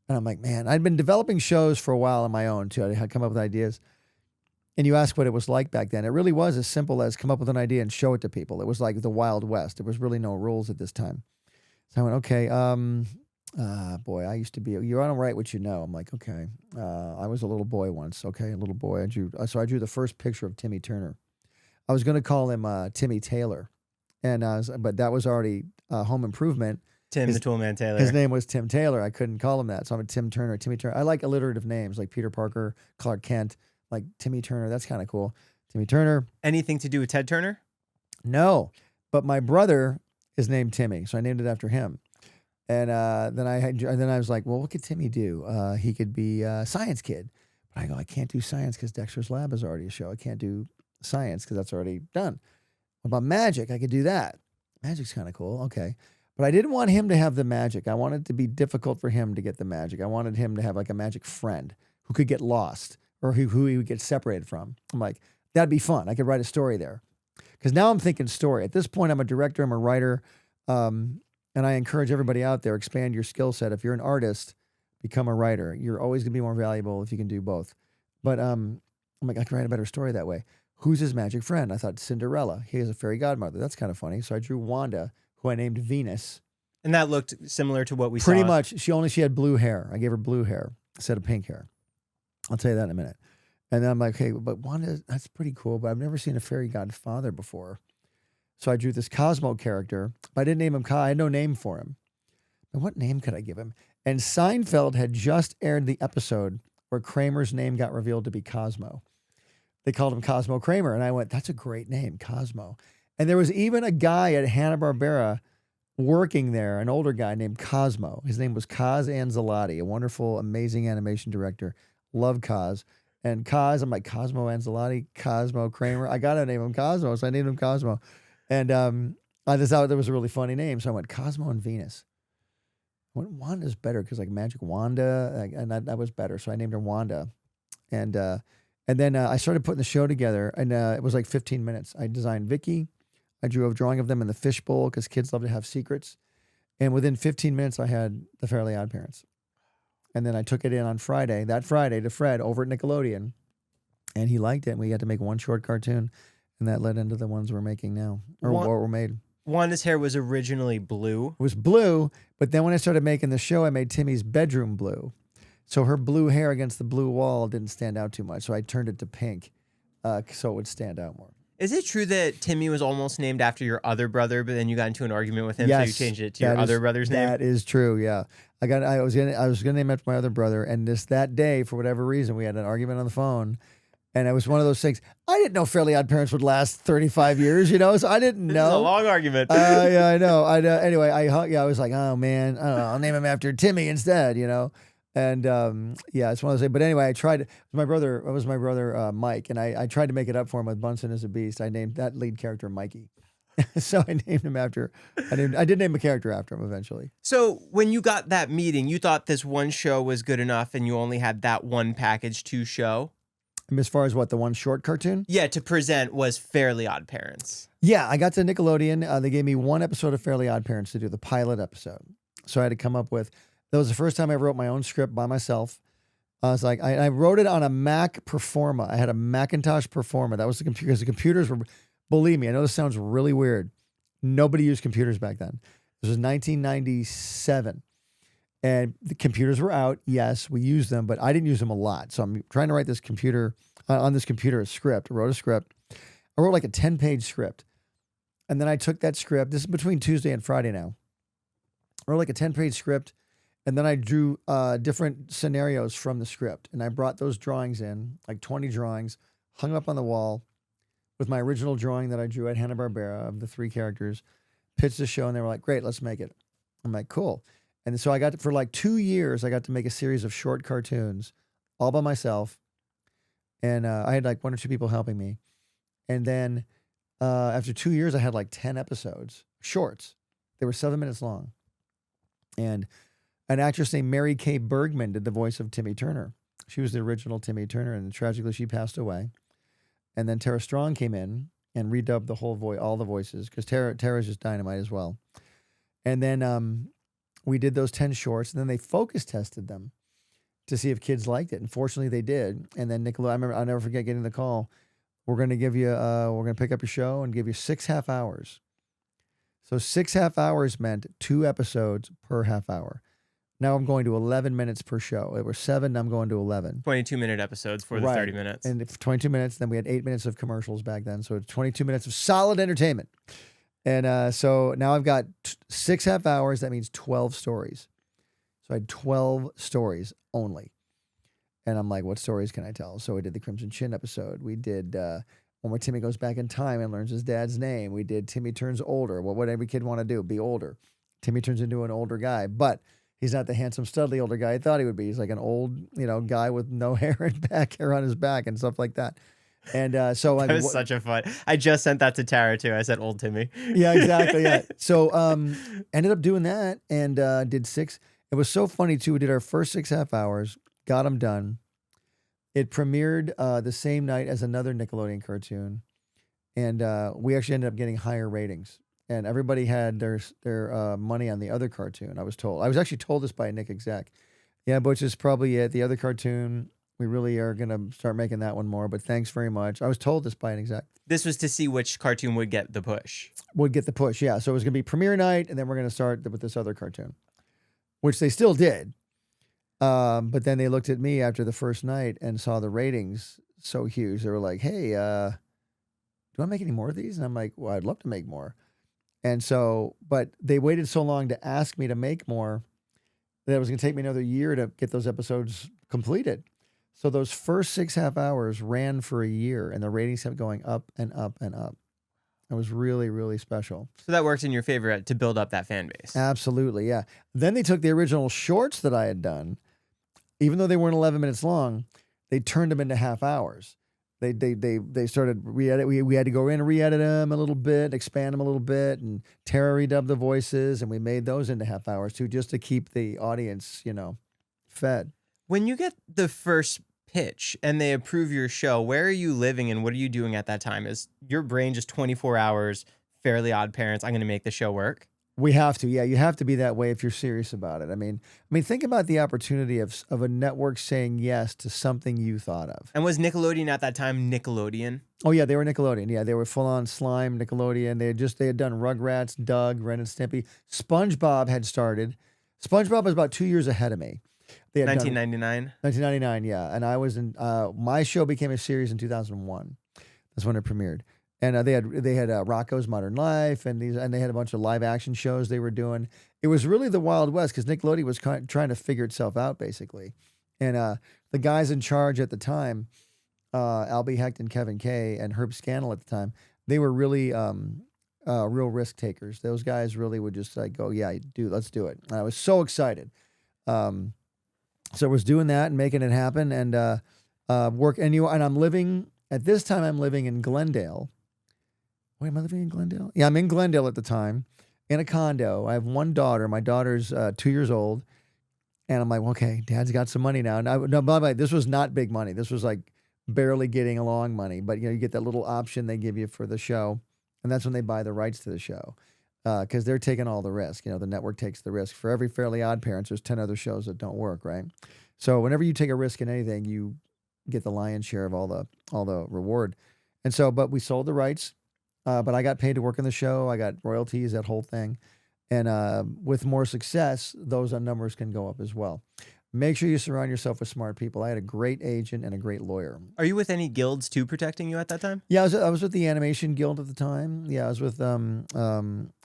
And I'm like, man, I'd been developing shows for a while on my own too. I had come up with ideas. And you ask what it was like back then. It really was as simple as come up with an idea and show it to people. It was like the Wild West. There was really no rules at this time. So I went, okay, boy, I used to be, you're on right what you know. I'm like, okay. I was a little boy once. Okay, a little boy. So I drew the first picture of Timmy Turner. I was going to call him Timmy Taylor. But that was already Home Improvement. Tim the Toolman Taylor. His name was Tim Taylor. I couldn't call him that. So I'm a Tim Turner, Timmy Turner. I like alliterative names like Peter Parker, Clark Kent, like Timmy Turner. That's kind of cool. Timmy Turner. Anything to do with Ted Turner? No, but my brother is named Timmy, so I named it after him. And then I was like, well, what could Timmy do? He could be a science kid. But I go, I can't do science because Dexter's Lab is already a show. I can't do science because that's already done. What about magic? I could do that. Magic's kind of cool. Okay. But I didn't want him to have the magic. I wanted it to be difficult for him to get the magic. I wanted him to have like a magic friend who could get lost or who he would get separated from. I'm like, that'd be fun. I could write a story there. Because now I'm thinking story. At this point, I'm a director. I'm a writer. And I encourage everybody out there, expand your skill set. If you're an artist, become a writer. You're always going to be more valuable if you can do both. But I'm like, I can write a better story that way. Who's his magic friend? I thought Cinderella. He has a fairy godmother. That's kind of funny. So I drew Wanda, who I named Venus. And that looked similar to what we saw. Pretty much. She had blue hair. I gave her blue hair instead of pink hair. I'll tell you that in a minute. And then I'm like, hey, but Wanda, that's pretty cool, but I've never seen a fairy godfather before. So I drew this Cosmo character, but I didn't name him I had no name for him. And what name could I give him? And Seinfeld had just aired the episode where Kramer's name got revealed to be Cosmo. They called him Cosmo Kramer. And I went, that's a great name, Cosmo. And there was even a guy at Hanna-Barbera working there, an older guy named Cosmo. His name was Kaz Anzalotti, a wonderful, amazing animation director. Love Kaz. And Kaz, I'm like, Cosmo Anzalotti, Cosmo Kramer. I got to name him Cosmo, so I named him Cosmo. And I just thought that was a really funny name. So I went Cosmo and Venus. Wanda's better because like Magic Wanda, and that was better. So I named her Wanda. And then I started putting the show together, and it was like 15 minutes. I designed Vicky. I drew a drawing of them in the fishbowl because kids love to have secrets. And within 15 minutes, I had the Fairly OddParents. And then I took it in on that Friday, to Fred over at Nickelodeon. And he liked it. And we had to make one short cartoon. And that led into the ones we're making now, or what were made. Wanda's hair was originally blue. It was blue, but then when I started making the show, I made Timmy's bedroom blue. So her blue hair against the blue wall didn't stand out too much. So I turned it to pink so it would stand out more. Is it true that Timmy was almost named after your other brother, but then you got into an argument with him, yes, so you changed it to your other brother's name? That is true, yeah. I was gonna name after my other brother, and that day, for whatever reason, we had an argument on the phone, and it was one of those things. I didn't know Fairly OddParents would last 35 years, so I didn't know. This is a long argument. Yeah, I know. Anyway, I was like, oh man, I don't know, I'll name him after Timmy instead, And yeah, it's one of those things. But anyway, I tried. It was my brother Mike, and I tried to make it up for him with Bunsen as a Beast. I named that lead character Mikey. So I named him after. I did name a character after him eventually. So when you got that meeting, you thought this one show was good enough, and you only had that one package to show. As far as what, the one short cartoon? Yeah, to present was Fairly OddParents. Yeah, I got to Nickelodeon. They gave me one episode of Fairly OddParents to do, the pilot episode. So I had to come up with. That was the first time I wrote my own script by myself. I was like, I wrote it on a Mac Performa. I had a Macintosh Performa. That was the computer, because the computers were, believe me, I know this sounds really weird. Nobody used computers back then. This was 1997. And the computers were out. Yes, we used them, but I didn't use them a lot. So I'm trying to write this computer, on this computer, a script. I wrote a script. I wrote like a 10-page script. And then I took that script. This is between Tuesday and Friday now. I wrote like a 10-page script. And then I drew different scenarios from the script. And I brought those drawings in, like 20 drawings, hung up on the wall with my original drawing that I drew at Hanna-Barbera of the 3 characters, pitched the show, and they were like, great, let's make it. I'm like, cool. And so for like 2 years, I got to make a series of short cartoons all by myself. And I had like 1 or 2 people helping me. And then after 2 years, I had like 10 episodes, shorts. They were 7 minutes long. And an actress named Mary Kay Bergman did the voice of Timmy Turner. She was the original Timmy Turner, and tragically she passed away. And then Tara Strong came in and redubbed the whole all the voices, because Tara's just dynamite as well. And then we did those 10 shorts, and then they focus tested them to see if kids liked it. And fortunately, they did. And then Nickelodeon, I'll never forget getting the call. We're going to give you, we're going to pick up your show and give you 6 half hours. So 6 half hours meant 2 episodes per half hour. Now I'm going to 11 minutes per show. It was 7, I'm going to 11. 22-minute episodes for the 30 minutes. And 22 minutes, then we had 8 minutes of commercials back then. So 22 minutes of solid entertainment. And so now I've got 6 half hours. That means 12 stories. So I had 12 stories only. And I'm like, what stories can I tell? So we did the Crimson Chin episode. We did one where Timmy goes back in time and learns his dad's name. We did Timmy turns older. What would every kid want to do? Be older. Timmy turns into an older guy. But he's not the handsome, studly older guy I thought he would be. He's like an old, guy with no hair and back hair on his back and stuff like that. And so that was such a fun. I just sent that to Tara too. I said old Timmy. Yeah, exactly. Yeah. So ended up doing that and did 6. It was so funny too. We did our first 6 half hours, got them done. It premiered the same night as another Nickelodeon cartoon, and we actually ended up getting higher ratings. And everybody had their money on the other cartoon, I was told. I was actually told this by a Nick exec. Yeah, Butch is probably it. The other cartoon, we really are going to start making that one more, but thanks very much. I was told this by an exec. This was to see which cartoon would get the push. Would get the push, yeah. So it was going to be premiere night, and then we're going to start with this other cartoon, which they still did. But then they looked at me after the first night and saw the ratings so huge. They were like, hey, do you want to make any more of these? And I'm like, well, I'd love to make more. And so, but they waited so long to ask me to make more that it was going to take me another year to get those episodes completed. So those first 6 half hours ran for a year, and the ratings kept going up and up and up. It was really, really special. So that worked in your favor to build up that fan base. Absolutely, yeah. Then they took the original shorts that I had done, even though they weren't 11 minutes long, they turned them into half hours. They started re-edit. We had to go in and re-edit them a little bit, expand them a little bit, and Tara redubbed the voices, and we made those into half hours too, just to keep the audience, fed. When you get the first pitch and they approve your show, where are you living and what are you doing at that time? Is your brain just 24 hours, Fairly Odd Parents, I'm going to make the show work? We have to, yeah. You have to be that way if you're serious about it. I mean, think about the opportunity of a network saying yes to something you thought of. And was Nickelodeon at that time Nickelodeon? Oh yeah, they were Nickelodeon. Yeah, they were full on Slime Nickelodeon. They had done Rugrats, Doug, Ren and Stimpy. SpongeBob had started. SpongeBob was about 2 years ahead of me. They had 1999. 1999, yeah. And I was in. My show became a series in 2001. That's when it premiered. And they had Rocco's Modern Life, and they had a bunch of live action shows they were doing. It was really the Wild West because Nickelodeon was trying to figure itself out basically. And the guys in charge at the time, Albie Hecht and Kevin Kay and Herb Scannell at the time, they were really real risk takers. Those guys really would just like go, yeah, dude, let's do it. And I was so excited. So I was doing that and making it happen and work. And I'm living at this time. I'm living in Glendale. Wait, am I living in Glendale? Yeah, I'm in Glendale at the time, in a condo. I have one daughter. My daughter's 2 years old. And I'm like, okay, Dad's got some money now. No, by the way, this was not big money. This was like barely getting along money. But, you get that little option they give you for the show. And that's when they buy the rights to the show. Because they're taking all the risk. The network takes the risk. For every Fairly Odd Parents, there's 10 other shows that don't work, right? So whenever you take a risk in anything, you get the lion's share of all the reward. And so, but we sold the rights. But I got paid to work in the show. I got royalties, that whole thing. And with more success, those numbers can go up as well. Make sure you surround yourself with smart people. I had a great agent and a great lawyer. Are you with any guilds too protecting you at that time? Yeah, I was with the Animation Guild at the time. Yeah, I was with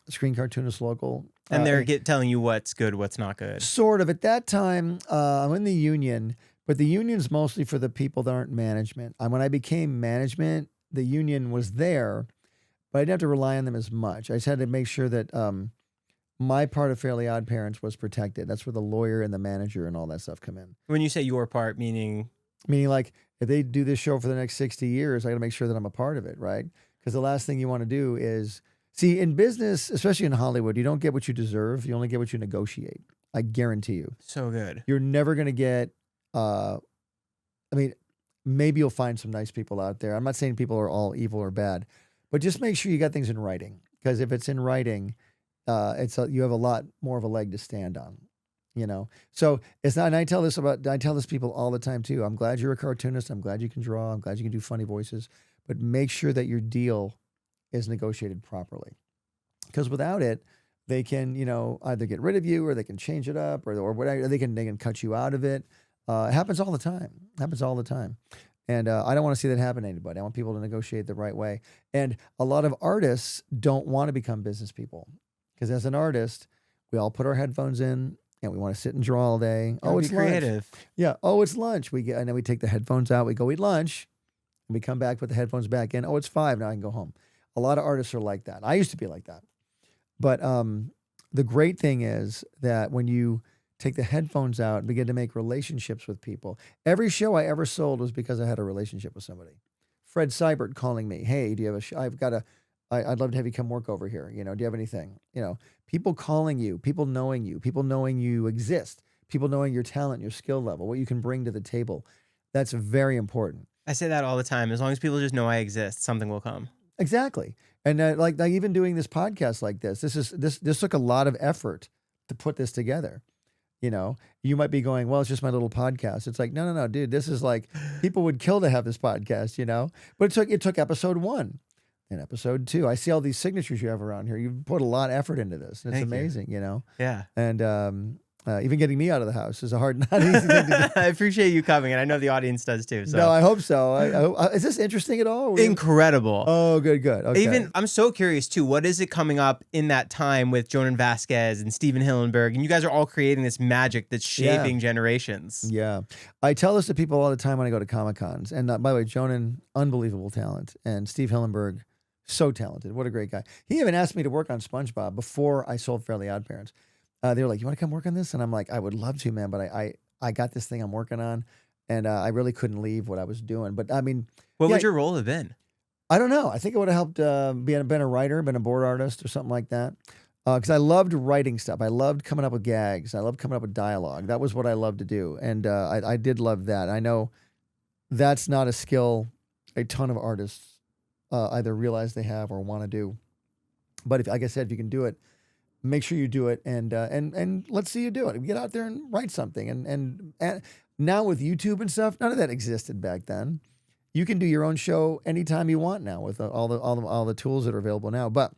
Screen Cartoonist Local. And they're telling you what's good, what's not good. Sort of. At that time, I'm in the union, but the union's mostly for the people that aren't management. When I became management, the union was there, but I didn't have to rely on them as much. I just had to make sure that my part of Fairly Odd Parents was protected. That's where the lawyer and the manager and all that stuff come in. When you say your part, meaning? Meaning like, if they do this show for the next 60 years, I got to make sure that I'm a part of it, right? Because the last thing you want to do is, see, in business, especially in Hollywood, you don't get what you deserve. You only get what you negotiate. I guarantee you. So good. You're never going to get, maybe you'll find some nice people out there. I'm not saying people are all evil or bad, but just make sure you got things in writing. Because if it's in writing, you have a lot more of a leg to stand on, So it's not. And I tell this people all the time too. I'm glad you're a cartoonist. I'm glad you can draw. I'm glad you can do funny voices. But make sure that your deal is negotiated properly, because without it, they can either get rid of you or they can change it up or whatever. They can cut you out of it. It happens all the time. And I don't want to see that happen to anybody. I want people to negotiate the right way. And a lot of artists don't want to become business people. Because as an artist, we all put our headphones in and we want to sit and draw all day. Oh, it's creative. Lunch. Yeah. Oh, it's lunch. And then we take the headphones out. We go eat lunch. And we come back, put the headphones back in. Oh, it's 5. Now I can go home. A lot of artists are like that. I used to be like that. But the great thing is that when you take the headphones out and begin to make relationships with people. Every show I ever sold was because I had a relationship with somebody. Fred Seibert calling me, hey, do you have a show? I'd love to have you come work over here. Do you have anything? People calling you, people knowing you exist, people knowing your talent, your skill level, what you can bring to the table. That's very important. I say that all the time. As long as people just know I exist, something will come. Exactly. And like even doing this podcast like this took a lot of effort to put this together. You might be going, well, it's just my little podcast. It's like, no, dude, this is like, people would kill to have this podcast, But it took episode 1 and episode 2. I see all these signatures you have around here. You've put a lot of effort into this. And it's amazing, Yeah. And even getting me out of the house is not easy thing to do. I appreciate you coming, and I know the audience does too. So. No, I hope so. Is this interesting at all? Incredible. Oh, good. Okay. I'm so curious too. What is it coming up in that time with Jonan Vasquez and Steven Hillenburg, and you guys are all creating this magic that's shaping generations? Yeah, I tell this to people all the time when I go to Comic-Cons. And by the way, Jonan, unbelievable talent, and Steve Hillenburg, so talented. What a great guy. He even asked me to work on SpongeBob before I sold Fairly Odd Parents. They were like, you want to come work on this? And I'm like, I would love to, man, but I got this thing I'm working on. and I really couldn't leave what I was doing. But I mean, what would your role have been? I don't know. I think it would have helped been a writer, been a board artist or something like that. Because I loved writing stuff. I loved coming up with gags. I loved coming up with dialogue. That was what I loved to do. And I did love that. I know that's not a skill a ton of artists either realize they have or want to do. But if, like I said, if you can do it, make sure you do it. And let's see you do it. Get out there and write something. And now with YouTube and stuff, none of that existed back then. You can do your own show anytime you want now with all the tools that are available now. But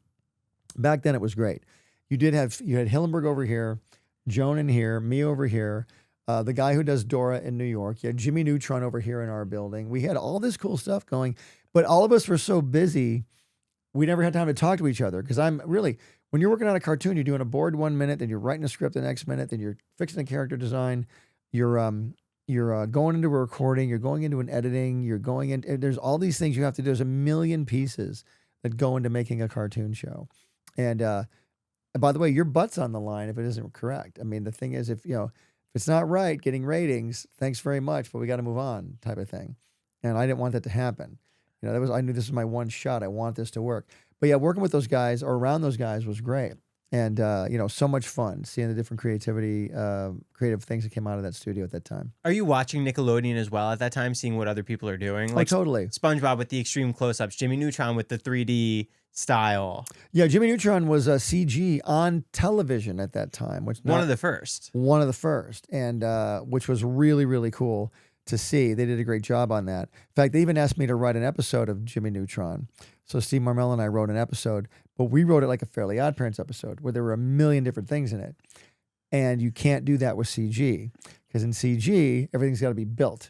back then it was great. You had Hillenberg over here, Joan in here, me over here, the guy who does Dora in New York. You had Jimmy Neutron over here in our building. We had all this cool stuff going, but all of us were so busy, we never had time to talk to each other. Because when you're working on a cartoon, you're doing a board 1 minute, then you're writing a script the next minute, then you're fixing a character design, you're going into a recording, you're going into an editing, there's all these things you have to do. There's a million pieces that go into making a cartoon show. And by the way, your butt's on the line if it isn't correct. I mean, the thing is, if it's not right, getting ratings, thanks very much, but we got to move on, type of thing. And I didn't want that to happen. I knew this was my one shot. I want this to work. But yeah, working with those guys or around those guys was great. And, so much fun seeing the different creative things that came out of that studio at that time. Are you watching Nickelodeon as well at that time, seeing what other people are doing? Like totally. SpongeBob with the extreme close-ups, Jimmy Neutron with the 3D style. Yeah, Jimmy Neutron was a CG on television at that time. One of the first. And which was really, really cool to see. They did a great job on that. In fact, they even asked me to write an episode of Jimmy Neutron. So Steve Marmel and I wrote an episode, but we wrote it like a Fairly OddParents episode where there were a million different things in it. And you can't do that with CG because in CG, everything's got to be built.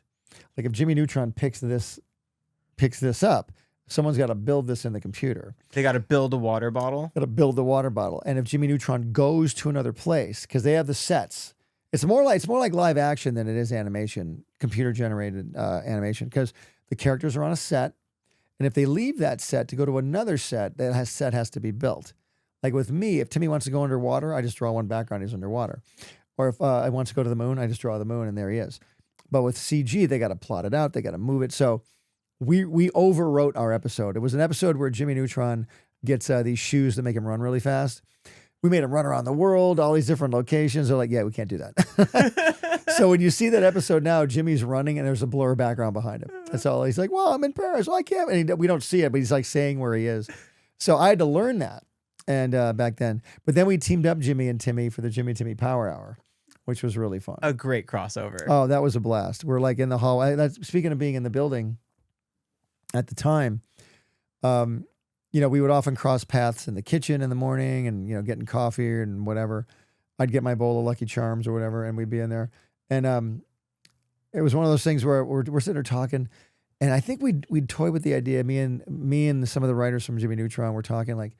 Like if Jimmy Neutron picks this up, someone's got to build this in the computer. They got to build a water bottle? Got to build the water bottle. And if Jimmy Neutron goes to another place, because they have the sets, it's more like live action than it is animation, computer generated animation, because the characters are on a set. And if they leave that set to go to another set, that set has to be built. Like with me, if Timmy wants to go underwater, I just draw one background, he's underwater. Or if I want to go to the moon, I just draw the moon and there he is. But with CG, they got to plot it out, they got to move it. So we overwrote our episode. It was an episode where Jimmy Neutron gets these shoes that make him run really fast. We made him run around the world, all these different locations. They're like, yeah, we can't do that. So when you see that episode now, Jimmy's running and there's a blur background behind him. That's all. He's like, well, I'm in Paris. Well, I can't. And we don't see it, but he's like saying where he is. So I had to learn that. And back then. But then we teamed up Jimmy and Timmy for the Jimmy and Timmy Power Hour, which was really fun. A great crossover. Oh, that was a blast. We're like in the hall. Speaking of being in the building at the time, we would often cross paths in the kitchen in the morning and, getting coffee and whatever. I'd get my bowl of Lucky Charms or whatever, and we'd be in there. And it was one of those things where we're sitting there talking, and I think we'd toy with the idea. Me and some of the writers from Jimmy Neutron were talking like,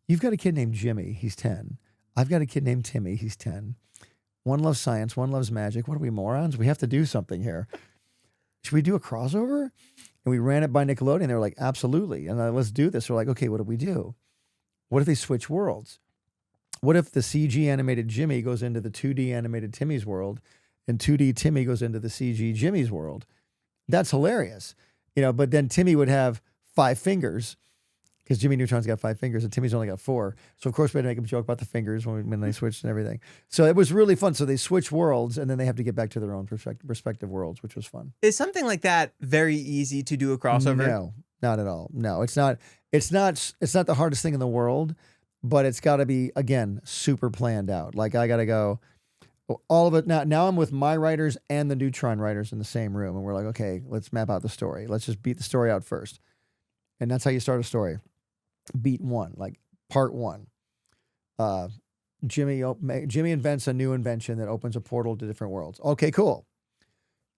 you've got a kid named Jimmy, he's 10. I've got a kid named Timmy, he's 10. One loves science, one loves magic. What are we, morons? We have to do something here. Should we do a crossover? And we ran it by Nickelodeon. They were like, absolutely. And let's do this. We're like, okay, what do we do? What if they switch worlds? What if the CG animated Jimmy goes into the 2D animated Timmy's world and 2D Timmy goes into the CG Jimmy's world? That's hilarious. But then Timmy would have 5 fingers because Jimmy Neutron's got 5 fingers and Timmy's only got 4. So of course we had to make a joke about the fingers when they switched and everything. So it was really fun. So they switch worlds and then they have to get back to their own respective worlds, which was fun. Is something like that very easy to do a crossover? No, not at all. No, it's not. It's not the hardest thing in the world, but it's got to be, again, super planned out. Like I got to go all of it. Now I'm with my writers and the Neutron writers in the same room. And we're like, okay, let's map out the story. Let's just beat the story out first. And that's how you start a story. Beat 1, like part 1. Jimmy invents a new invention that opens a portal to different worlds. Okay, cool.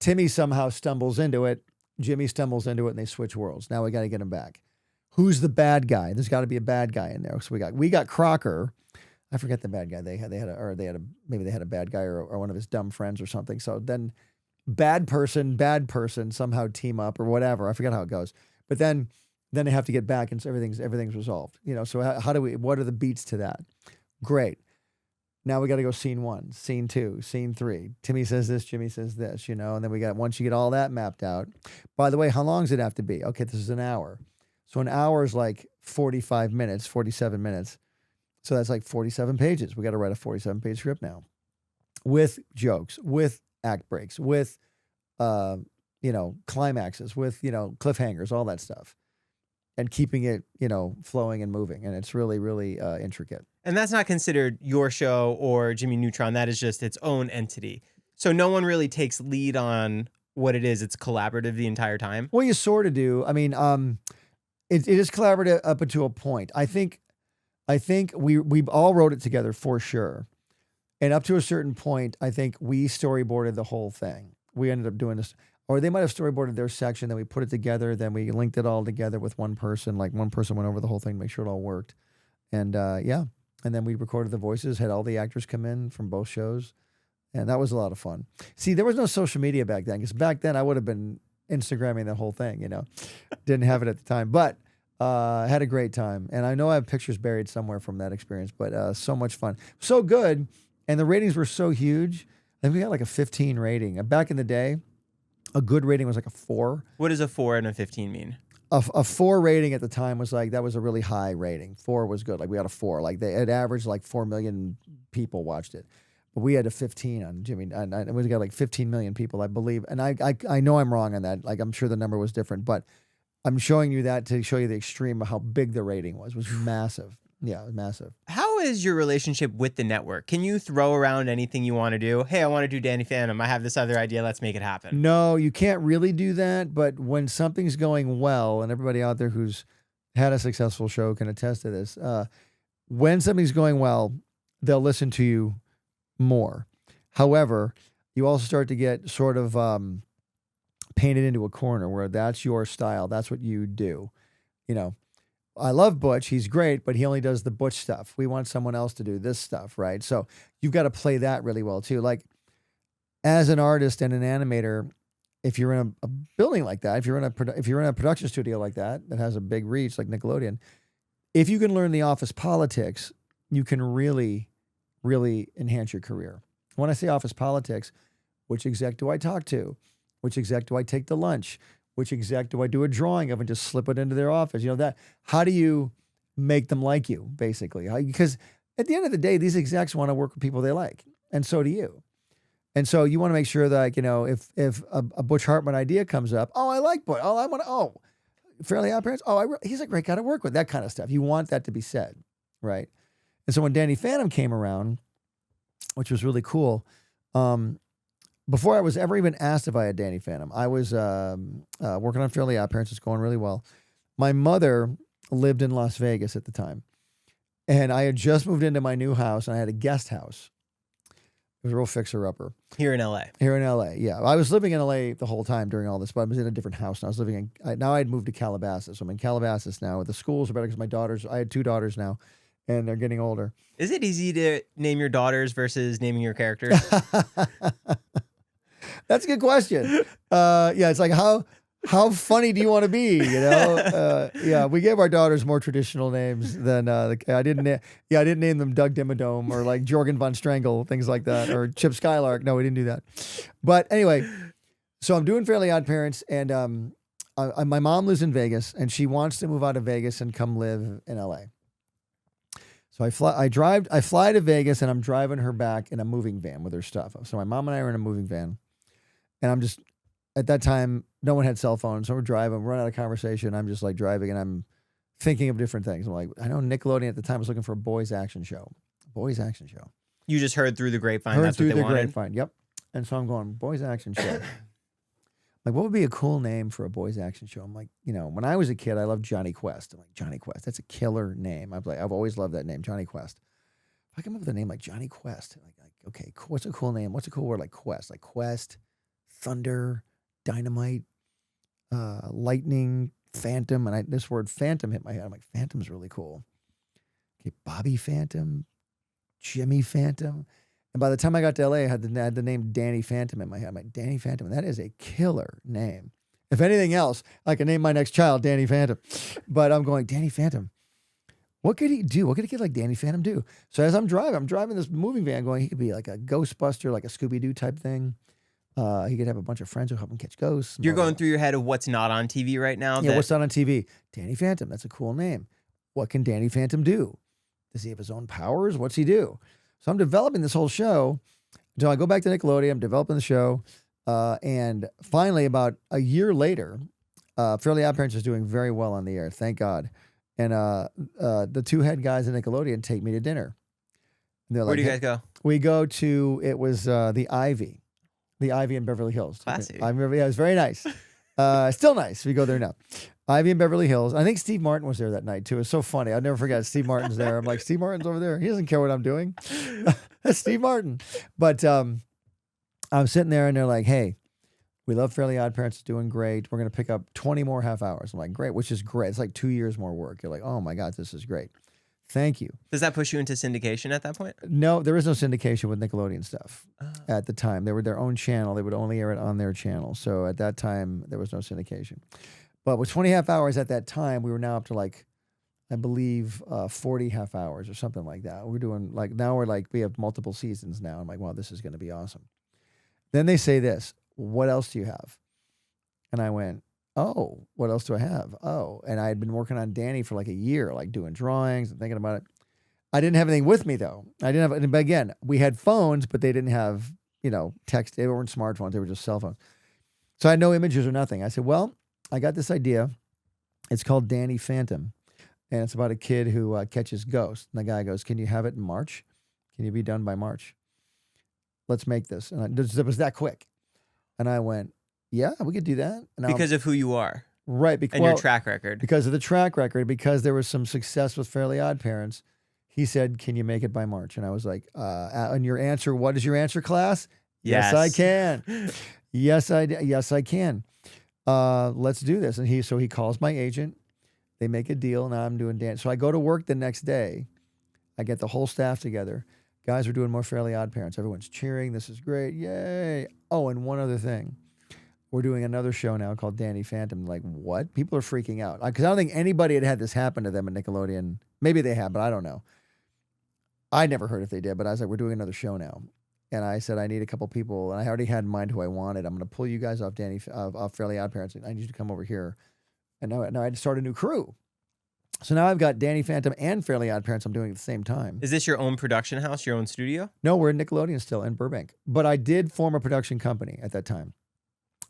Timmy somehow stumbles into it. Jimmy stumbles into it and they switch worlds. Now we got to get him back. Who's the bad guy? There's got to be a bad guy in there. So we got Crocker. I forget the bad guy. Maybe they had a bad guy or one of his dumb friends or something. So then bad person somehow team up or whatever. I forget how it goes. But then they have to get back and so everything's resolved. So what are the beats to that? Great. Now we got to go scene 1, scene 2, scene 3. Timmy says this, Jimmy says this, you know, and then we got, once you get all that mapped out, by the way, how long does it have to be? Okay, this is an hour. So an hour is like 45 minutes, 47 minutes. So that's like 47 pages. We got to write a 47-page script now with jokes, with act breaks, with, climaxes, with, cliffhangers, all that stuff. And keeping it, flowing and moving. And it's really, really intricate. And that's not considered your show or Jimmy Neutron. That is just its own entity. So no one really takes lead on what it is. It's collaborative the entire time. Well, you sort of do. I mean, it is collaborative up to a point. I think we all wrote it together for sure. And up to a certain point, I think we storyboarded the whole thing. We ended up doing this. Or they might have storyboarded their section, then we put it together, then we linked it all together with one person. Like one person went over the whole thing to make sure it all worked. And and then we recorded the voices, had all the actors come in from both shows. And that was a lot of fun. See, there was no social media back then, because back then I would have been Instagramming the whole thing, Didn't have it at the time. But had a great time. And I know I have pictures buried somewhere from that experience, but so much fun. So good. And the ratings were so huge. I think we got like a 15 rating. And back in the day, a good rating was like a 4. What does a 4 and a 15 mean? A 4 rating at the time was like, that was a really high rating. 4 was good. Like we got a 4. Like it averaged like 4 million people watched it. But we had a 15 on Jimmy. And we got like 15 million people, I believe. And I know I'm wrong on that. Like I'm sure the number was different. But I'm showing you that to show you the extreme of how big the rating was. It was massive. Yeah, it was massive. How is your relationship with the network? Can you throw around anything you want to do? Hey, I want to do Danny Phantom. I have this other idea. Let's make it happen. No, you can't really do that. But when something's going well, and everybody out there who's had a successful show can attest to this, when something's going well, they'll listen to you more. However, you also start to get sort of painted into a corner where that's your style. That's what you do. I love Butch. He's great, but he only does the Butch stuff. We want someone else to do this stuff, right? So you've got to play that really well too. Like as an artist and an animator, if you're in a building like that, if you're in a production studio like that has a big reach like Nickelodeon, if you can learn the office politics, you can really, really enhance your career. When I say office politics, which exec do I talk to? Which exec do I take to lunch? Which exec do I do a drawing of and just slip it into their office? How do you make them like you, basically? Because at the end of the day, these execs want to work with people they like, and so do you. And so you want to make sure that, if a Butch Hartman idea comes up, I like Butch. Fairly OddParents. He's a great guy to work with, that kind of stuff. You want that to be said, right? And so when Danny Phantom came around, which was really cool, before I was ever even asked if I had Danny Phantom, I was working on Fairly OddParents. It's going really well. My mother lived in Las Vegas at the time, and I had just moved into my new house, and I had a guest house. It was a real fixer-upper. Here in L.A.? Here in L.A., yeah. I was living in L.A. the whole time during all this, but I was in a different house, and I was living in... Now I had moved to Calabasas, so I'm in Calabasas now. The schools are better because I had 2 daughters now, and they're getting older. Is it easy to name your daughters versus naming your characters? That's a good question. It's like how funny do you want to be? We gave our daughters more traditional names than I didn't name them Doug Dimmadome or like Jorgen von Strangle, things like that, or Chip Skylark. No, we didn't do that. But anyway, so I'm doing Fairly OddParents, and my mom lives in Vegas, and she wants to move out of Vegas and come live in LA. So I fly to Vegas, and I'm driving her back in a moving van with her stuff. So my mom and I are in a moving van. And I'm just, at that time, no one had cell phones. So we're driving, we're running out of conversation. I'm just like driving, and I'm thinking of different things. I'm like, I know Nickelodeon at the time was looking for a boys action show. You just heard through the grapevine that's what they wanted? Grapevine, yep. And so I'm going, boys action show. Like, what would be a cool name for a boys action show? I'm like, when I was a kid, I loved Johnny Quest. I'm like, Johnny Quest, that's a killer name. I've always loved that name, Johnny Quest. If I come up with a name like Johnny Quest, like okay, what's a cool name? What's a cool word like Quest? Like Quest, Thunder, Dynamite, Lightning, Phantom. And this word Phantom hit my head. I'm like, Phantom's really cool. Okay, Bobby Phantom, Jimmy Phantom. And by the time I got to LA, I had the name Danny Phantom in my head. I'm like, Danny Phantom, that is a killer name. If anything else, I can name my next child Danny Phantom. But I'm going, Danny Phantom. What could he do? What could a kid like Danny Phantom do? So as I'm driving this moving van going, he could be like a Ghostbuster, like a Scooby-Doo type thing. He could have a bunch of friends who help him catch ghosts. You're going through your head of what's not on TV right now. Yeah, what's not on TV? Danny Phantom. That's a cool name. What can Danny Phantom do? Does he have his own powers? What's he do? So I'm developing this whole show until I go back to Nickelodeon. I'm developing the show. And finally, about a year later, Fairly OddParents is doing very well on the air. Thank God. And the two head guys at Nickelodeon take me to dinner. Where do you guys go? We go to, it was the Ivy. The Ivy in Beverly Hills. Classy. I remember, yeah, it was very nice. Still nice. We go there now. Ivy in Beverly Hills. I think Steve Martin was there that night too. It's so funny. I'll never forget. Steve Martin's there. I'm like, Steve Martin's over there. He doesn't care what I'm doing. That's Steve Martin. But I'm sitting there and they're like, hey, we love Fairly OddParents. It's doing great. We're going to pick up 20 more half hours. I'm like, great, which is great. It's like 2 years more work. You're like, oh my God, this is great. Thank you. Does that push you into syndication at that point? No, there is no syndication with Nickelodeon stuff at the time. They were their own channel. They would only air it on their channel. So at that time, there was no syndication. But with 20 half hours at that time, we were now up to like, I believe, 40 half hours or something like that. We're doing like, now we're like, we have multiple seasons now. I'm like, wow, this is going to be awesome. Then they say this, what else do you have? And I went, oh, what else do I have? Oh, and I had been working on Danny for like a year, like doing drawings and thinking about it. I didn't have anything with me though. I didn't have, but again, we had phones, but they didn't have, text. They weren't smartphones. They were just cell phones. So I had no images or nothing. I said, well, I got this idea. It's called Danny Phantom. And it's about a kid who catches ghosts. And the guy goes, can you have it in March? Can you be done by March? Let's make this. And it was that quick. And I went, yeah, we could do that. And because of who you are. Right. And your track record. Because of the track record, because there was some success with Fairly OddParents, he said, can you make it by March? And I was like, and your answer, what is your answer, class? Yes, I can. Yes, I can. Let's do this. And he calls my agent. They make a deal. Now I'm doing dance. So I go to work the next day. I get the whole staff together. Guys are doing more Fairly OddParents. Everyone's cheering. This is great. Yay. Oh, and one other thing. We're doing another show now called Danny Phantom. Like, what? People are freaking out. Because I don't think anybody had this happen to them at Nickelodeon. Maybe they have, but I don't know. I never heard if they did, but I was like, we're doing another show now. And I said, I need a couple people. And I already had in mind who I wanted. I'm going to pull you guys off off Fairly OddParents. And I need you to come over here. And now I had to start a new crew. So now I've got Danny Phantom and Fairly OddParents I'm doing at the same time. Is this your own production house, your own studio? No, we're in Nickelodeon still in Burbank. But I did form a production company at that time.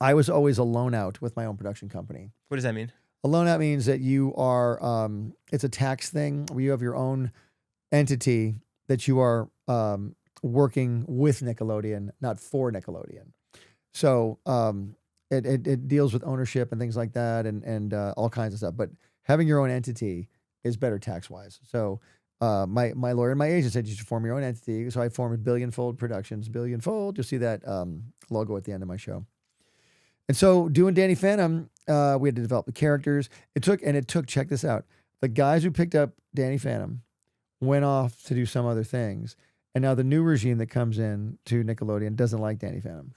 I was always a loan out with my own production company. What does that mean? A loan out means that you are, it's a tax thing where you have your own entity that you are working with Nickelodeon, not for Nickelodeon. So it deals with ownership and things like that and all kinds of stuff. But having your own entity is better tax-wise. So my lawyer and my agent said you should form your own entity. So I formed Billionfold Productions. Billionfold, you'll see that logo at the end of my show. And so doing Danny Phantom, we had to develop the characters. It took, check this out. The guys who picked up Danny Phantom went off to do some other things. And now the new regime that comes in to Nickelodeon doesn't like Danny Phantom.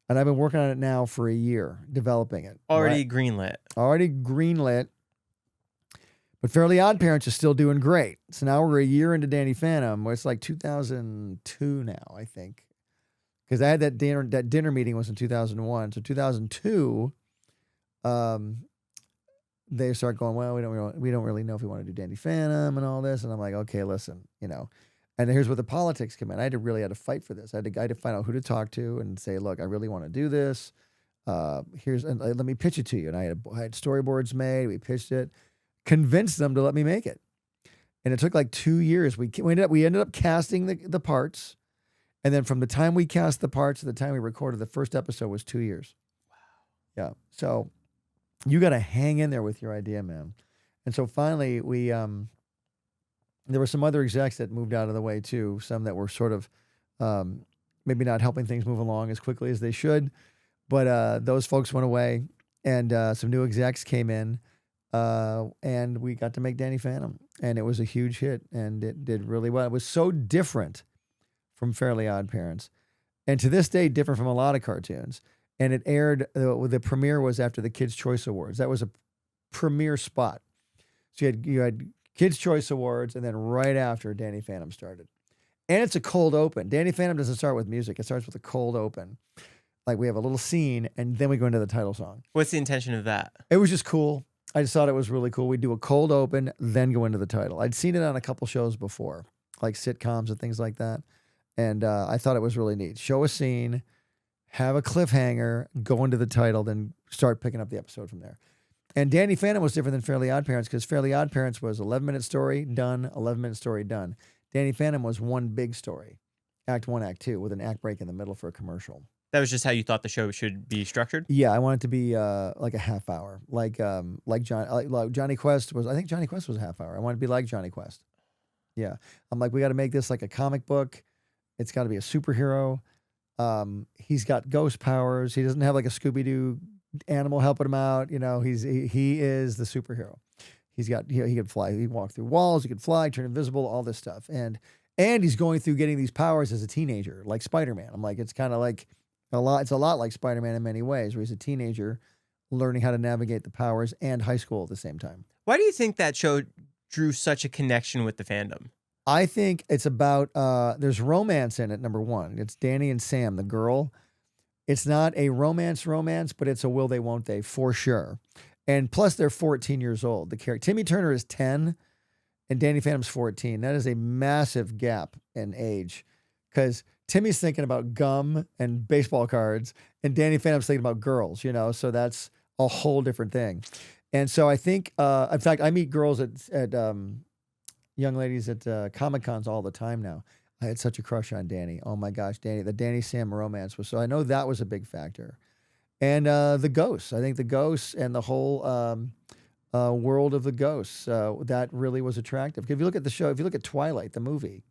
And I've been working on it now for a year, developing it. Already greenlit. Already greenlit. But Fairly OddParents is still doing great. So now we're a year into Danny Phantom, where it's like 2002 now, I think. Because I had that dinner meeting was in 2001. So 2002, they start going, well, we don't really know if we want to do Danny Phantom and all this. And I'm like, okay, listen, And here's where the politics come in. I really had to fight for this. I had to find out who to talk to and say, look, I really want to do this. Let me pitch it to you. And I had storyboards made. We pitched it, convinced them to let me make it. And it took like 2 years. We ended up casting the parts. And then from the time we cast the parts to the time we recorded the first episode was 2 years. Wow. Yeah. So you got to hang in there with your idea, man. And so finally there were some other execs that moved out of the way too. Some that were sort of maybe not helping things move along as quickly as they should. But those folks went away and some new execs came in and we got to make Danny Phantom. And it was a huge hit and it did really well. It was so different from Fairly OddParents. And to this day, different from a lot of cartoons. And it aired, the premiere was after the Kids' Choice Awards. That was a premiere spot. So you had Kids' Choice Awards, and then right after, Danny Phantom started. And it's a cold open. Danny Phantom doesn't start with music. It starts with a cold open. Like we have a little scene, and then we go into the title song. What's the intention of that? It was just cool. I just thought it was really cool. We'd do a cold open, then go into the title. I'd seen it on a couple shows before, like sitcoms and things like that. And I thought it was really neat. Show a scene, have a cliffhanger, go into the title, then start picking up the episode from there. And Danny Phantom was different than Fairly OddParents because Fairly OddParents was 11-minute story, done, 11-minute story, done. Danny Phantom was one big story, act 1, act 2, with an act break in the middle for a commercial. That was just how you thought the show should be structured? Yeah, I want it to be like a half hour, like Johnny Quest was. I think Johnny Quest was a half hour. I want it to be like Johnny Quest. Yeah, I'm like, we got to make this like a comic book. It's got to be a superhero. He's got ghost powers. He doesn't have like a Scooby-Doo animal helping him out. You know, he is the superhero. He can fly. He can walk through walls. He can fly, turn invisible, all this stuff. And he's going through getting these powers as a teenager, like Spider-Man. I'm like, it's kind of like it's a lot like Spider-Man in many ways, where he's a teenager learning how to navigate the powers and high school at the same time. Why do you think that show drew such a connection with the fandom? I think it's about, there's romance in it, number one. It's Danny and Sam, the girl. It's not a romance, but it's a will they, won't they, for sure. And plus, they're 14 years old. The character Timmy Turner is 10, and Danny Phantom's 14. That is a massive gap in age, because Timmy's thinking about gum and baseball cards, and Danny Phantom's thinking about girls. You know, so that's a whole different thing. And so I think, in fact, I meet girls at young ladies at Comic-Cons all the time now. I had such a crush on Danny. Oh my gosh, Danny! The Danny Sam romance was so. I know that was a big factor. And the ghosts. I think the ghosts and the whole world of the ghosts, that really was attractive. If you look at the show, if you look at Twilight, the movie,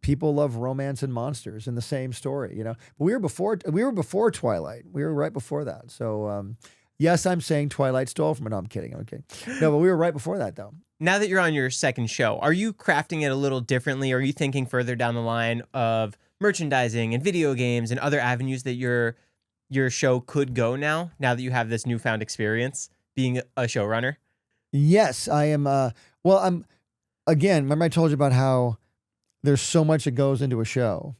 people love romance and monsters in the same story, you know. But we were before Twilight. We were right before that. So yes, I'm saying Twilight stole from it. No, I'm kidding. Okay. No, but we were right before that, though. Now that you're on your second show, are you crafting it a little differently? Are you thinking further down the line of merchandising and video games and other avenues that your show could go now that you have this newfound experience being a showrunner? Yes, I am. Well, again, remember I told you about how there's so much that goes into a show,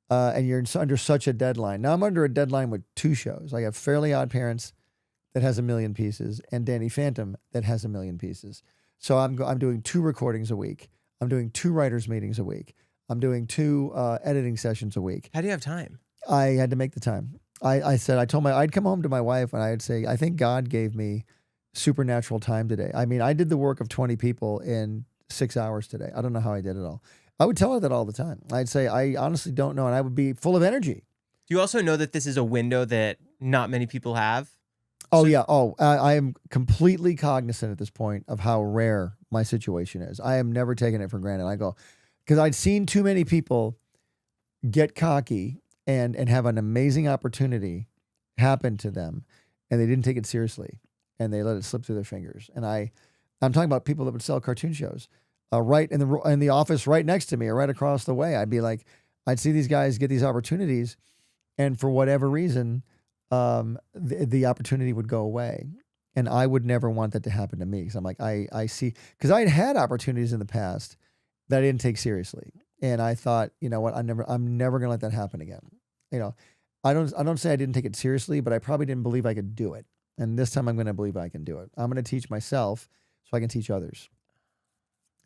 and you're under such a deadline. Now I'm under a deadline with 2 shows. I have Fairly OddParents that has 1 million pieces, and Danny Phantom that has 1 million pieces. So I'm doing 2 recordings a week. I'm doing 2 writers' meetings a week. I'm doing 2 editing sessions a week. How do you have time? I had to make the time. I told I'd come home to my wife and I'd say, I think God gave me supernatural time today. I mean, I did the work of 20 people in 6 hours today. I don't know how I did it all. I would tell her that all the time. I'd say, I honestly don't know. And I would be full of energy. Do you also know that this is a window that not many people have? Oh, yeah. Oh, I am completely cognizant at this point of how rare my situation is. I am never taking it for granted. I go, because I'd seen too many people get cocky and have an amazing opportunity happen to them, and they didn't take it seriously, and they let it slip through their fingers. And I'm talking about people that would sell cartoon shows, right in the office right next to me or right across the way. I'd be like, I'd see these guys get these opportunities, and for whatever reason, the opportunity would go away, and I would never want that to happen to me. Because I'm like, I see, because I'd had opportunities in the past that I didn't take seriously, and I thought, you know what, I'm never gonna let that happen again. You know, I don't say I didn't take it seriously, but I probably didn't believe I could do it. And this time I'm going to believe I can do it. I'm going to teach myself so I can teach others.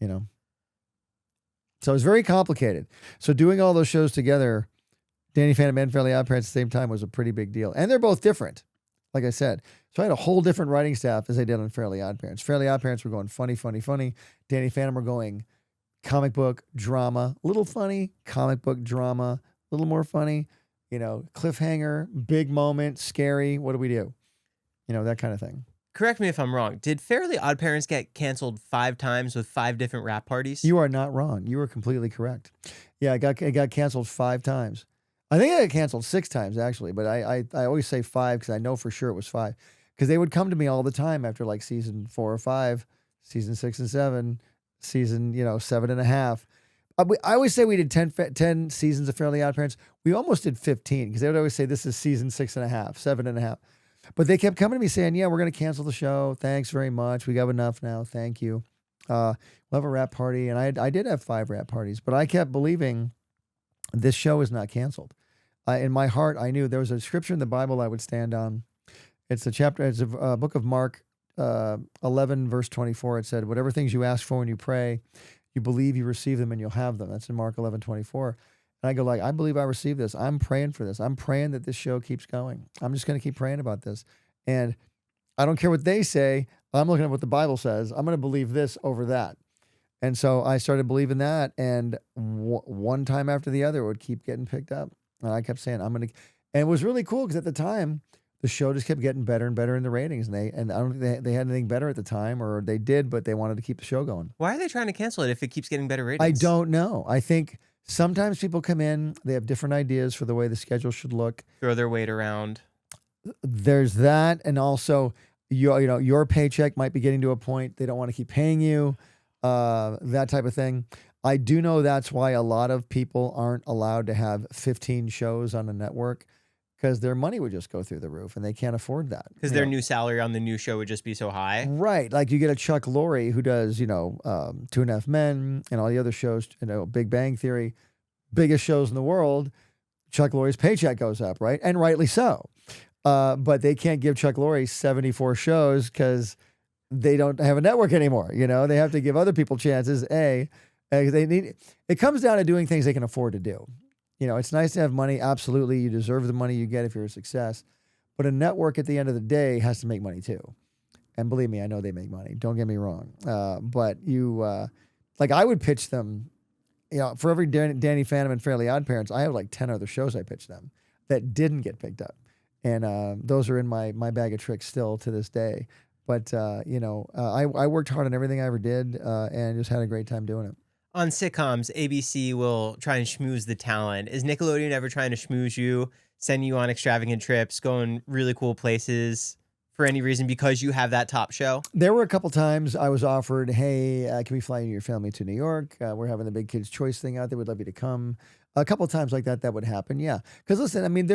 You know, so it's very complicated. So doing all those shows together, Danny Phantom and Fairly OddParents at the same time, was a pretty big deal. And they're both different, like I said. So I had a whole different writing staff as I did on Fairly OddParents. Fairly OddParents were going funny, funny, funny. Danny Phantom were going comic book drama, little funny, comic book drama, a little more funny. You know, cliffhanger, big moment, scary. What do we do? You know, that kind of thing. Correct me if I'm wrong. Did Fairly OddParents get canceled 5 times with 5 different rap parties? You are not wrong. You are completely correct. Yeah, it got canceled 5 times. I think it got canceled 6 times, actually. But I always say 5 because I know for sure it was 5. Because they would come to me all the time after like season 4 or 5, season 6 and 7, season 7.5. I always say we did 10 seasons of Fairly OddParents. We almost did 15 because they would always say this is season 6.5, 7.5. But they kept coming to me saying, yeah, we're going to cancel the show. Thanks very much. We got enough now. Thank you. We'll have a wrap party. And I did have 5 wrap parties, but I kept believing this show is not canceled. In my heart, I knew there was a scripture in the Bible I would stand on. It's a book of Mark 11, verse 24. It said, whatever things you ask for when you pray, you believe you receive them and you'll have them. That's in Mark 11, 24. And I go like, I believe I received this. I'm praying for this. I'm praying that this show keeps going. I'm just going to keep praying about this. And I don't care what they say. I'm looking at what the Bible says. I'm going to believe this over that. And so I started believing that. And one time after the other, it would keep getting picked up. And I kept saying, I'm going to, and it was really cool because at the time, the show just kept getting better and better in the ratings. And I don't think they had anything better at the time, or they did, but they wanted to keep the show going. Why are they trying to cancel it if it keeps getting better ratings? I don't know. I think sometimes people come in, they have different ideas for the way the schedule should look. Throw their weight around. There's that. And also, your paycheck might be getting to a point they don't want to keep paying you, that type of thing. I do know that's why a lot of people aren't allowed to have 15 shows on a network, because their money would just go through the roof and they can't afford that. Because their new salary on the new show would just be so high. Right. Like you get a Chuck Lorre who does, 2.5 Men and all the other shows, Big Bang Theory, biggest shows in the world. Chuck Lorre's paycheck goes up, right? And rightly so. But they can't give Chuck Lorre 74 shows because they don't have a network anymore. They have to give other people chances. It comes down to doing things they can afford to do. It's nice to have money. Absolutely. You deserve the money you get if you're a success. But a network at the end of the day has to make money too. And believe me, I know they make money. Don't get me wrong. But I would pitch them, for every Danny Phantom and Fairly Odd Parents, I have like 10 other shows I pitched them that didn't get picked up. And those are in my bag of tricks still to this day. But, I worked hard on everything I ever did and just had a great time doing it. On sitcoms, ABC will try and schmooze the talent. Is Nickelodeon ever trying to schmooze you, send you on extravagant trips, going really cool places for any reason because you have that top show? There were a couple times I was offered, hey, can we fly you and your family to New York? We're having the Big Kids Choice thing out there. We'd love you to come. A couple times like that would happen, yeah. Because listen, I mean,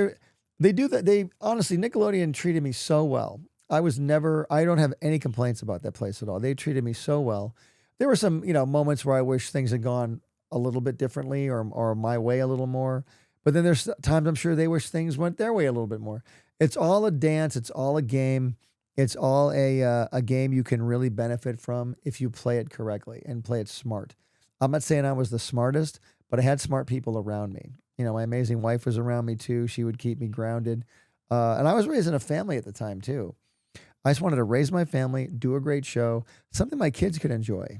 they do that. Honestly, Nickelodeon treated me so well. I don't have any complaints about that place at all. They treated me so well. There were some, moments where I wish things had gone a little bit differently or my way a little more. But then there's times I'm sure they wish things went their way a little bit more. It's all a dance. It's all a game. It's all a game you can really benefit from if you play it correctly and play it smart. I'm not saying I was the smartest, but I had smart people around me. My amazing wife was around me too. She would keep me grounded. And I was raised in a family at the time too. I just wanted to raise my family, do a great show, something my kids could enjoy.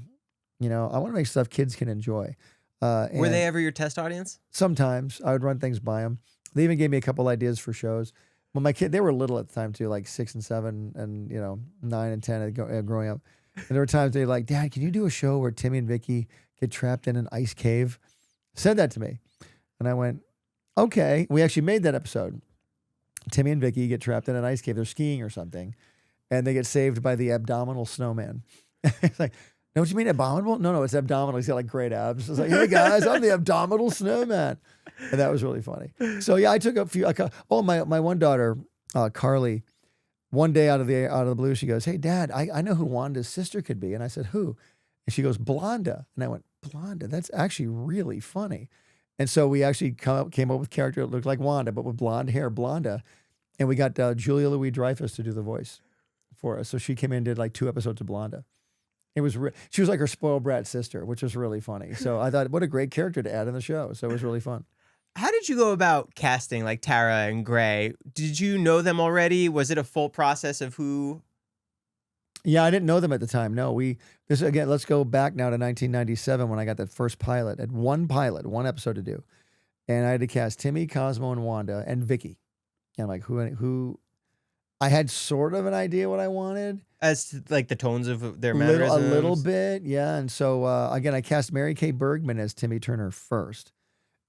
I want to make stuff kids can enjoy. Were they ever your test audience? Sometimes I would run things by them. They even gave me a couple ideas for shows. Well, they were little at the time too, like 6 and 7 and, 9 and 10 growing up. And there were times they're like, Dad, can you do a show where Timmy and Vicky get trapped in an ice cave? Said that to me. And I went, okay. We actually made that episode. Timmy and Vicky get trapped in an ice cave. They're skiing or something. And they get saved by the abdominal snowman. It's like, know what you mean, abominable? No, it's abdominal. He's got like great abs. It's like, hey guys, I'm the abdominal snowman. And that was really funny. So yeah, I took a few, my one daughter, Carly, one day out of the blue, she goes, hey Dad, I know who Wanda's sister could be. And I said, who? And she goes, Blonda. And I went, Blonda? That's actually really funny. And so we actually came up with a character that looked like Wanda, but with blonde hair, Blonda. And we got Julia Louis-Dreyfus to do the voice for us. So she came in and did like 2 episodes of Blonda. She was like her spoiled brat sister, which was really funny. So I thought, what a great character to add in the show. So it was really fun. How did you go about casting like Tara and Gray? Did you know them already? Was it a full process of who? Yeah, I didn't know them at the time. No, let's go back now to 1997 when I got that first pilot. I had one episode to do. And I had to cast Timmy, Cosmo, and Wanda, and Vicky. And I'm like, who? I had sort of an idea what I wanted. As to, like the tones of their mannerisms? A little bit, yeah. And so, again, I cast Mary Kay Bergman as Timmy Turner first.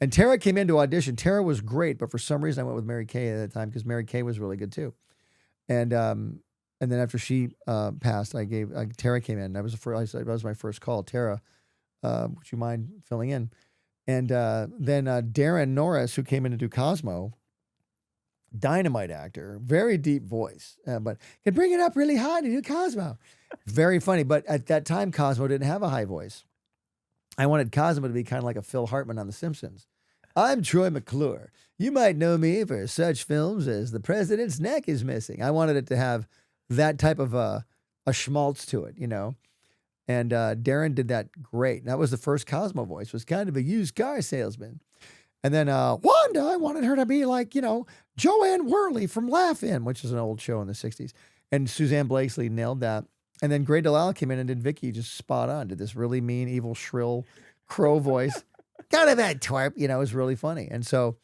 And Tara came in to audition. Tara was great, but for some reason I went with Mary Kay at that time because Mary Kay was really good too. And then after she passed, Tara came in. That was my first call. Tara, would you mind filling in? And then Darren Norris, who came in to do Cosmo, dynamite actor, very deep voice, but can bring it up really high to do Cosmo. Very funny. But at that time, Cosmo didn't have a high voice. I wanted Cosmo to be kind of like a Phil Hartman on The Simpsons. I'm Troy McClure. You might know me for such films as The President's Neck is Missing. I wanted it to have that type of a schmaltz to it, you know. And Darren did that great. That was the first Cosmo voice, was kind of a used car salesman. And then Wanda, I wanted her to be like, you know, Joanne Worley from Laugh In, which is an old show in the 60s. And Suzanne Blakesley nailed that. And then Grey DeLisle came in and did Vicky just spot on, did this really mean, evil, shrill crow voice. Got a bad twerp, you know, it was really funny. And so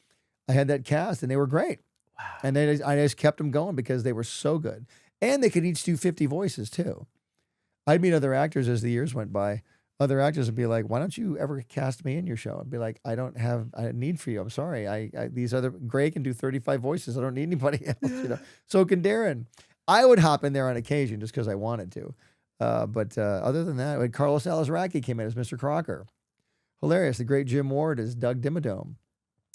I had that cast and they were great. Wow. And I just kept them going because they were so good. And they could each do 50 voices too. I'd meet other actors as the years went by. Other actors would be like, why don't you ever cast me in your show? I'd be like, I don't have a need for you. I'm sorry. These other, Gray can do 35 voices. I don't need anybody else, you know. So can Darren. I would hop in there on occasion just because I wanted to. But other than that, when Carlos Alazraqui came in as Mr. Crocker. Hilarious. The great Jim Ward as Doug Dimmadome.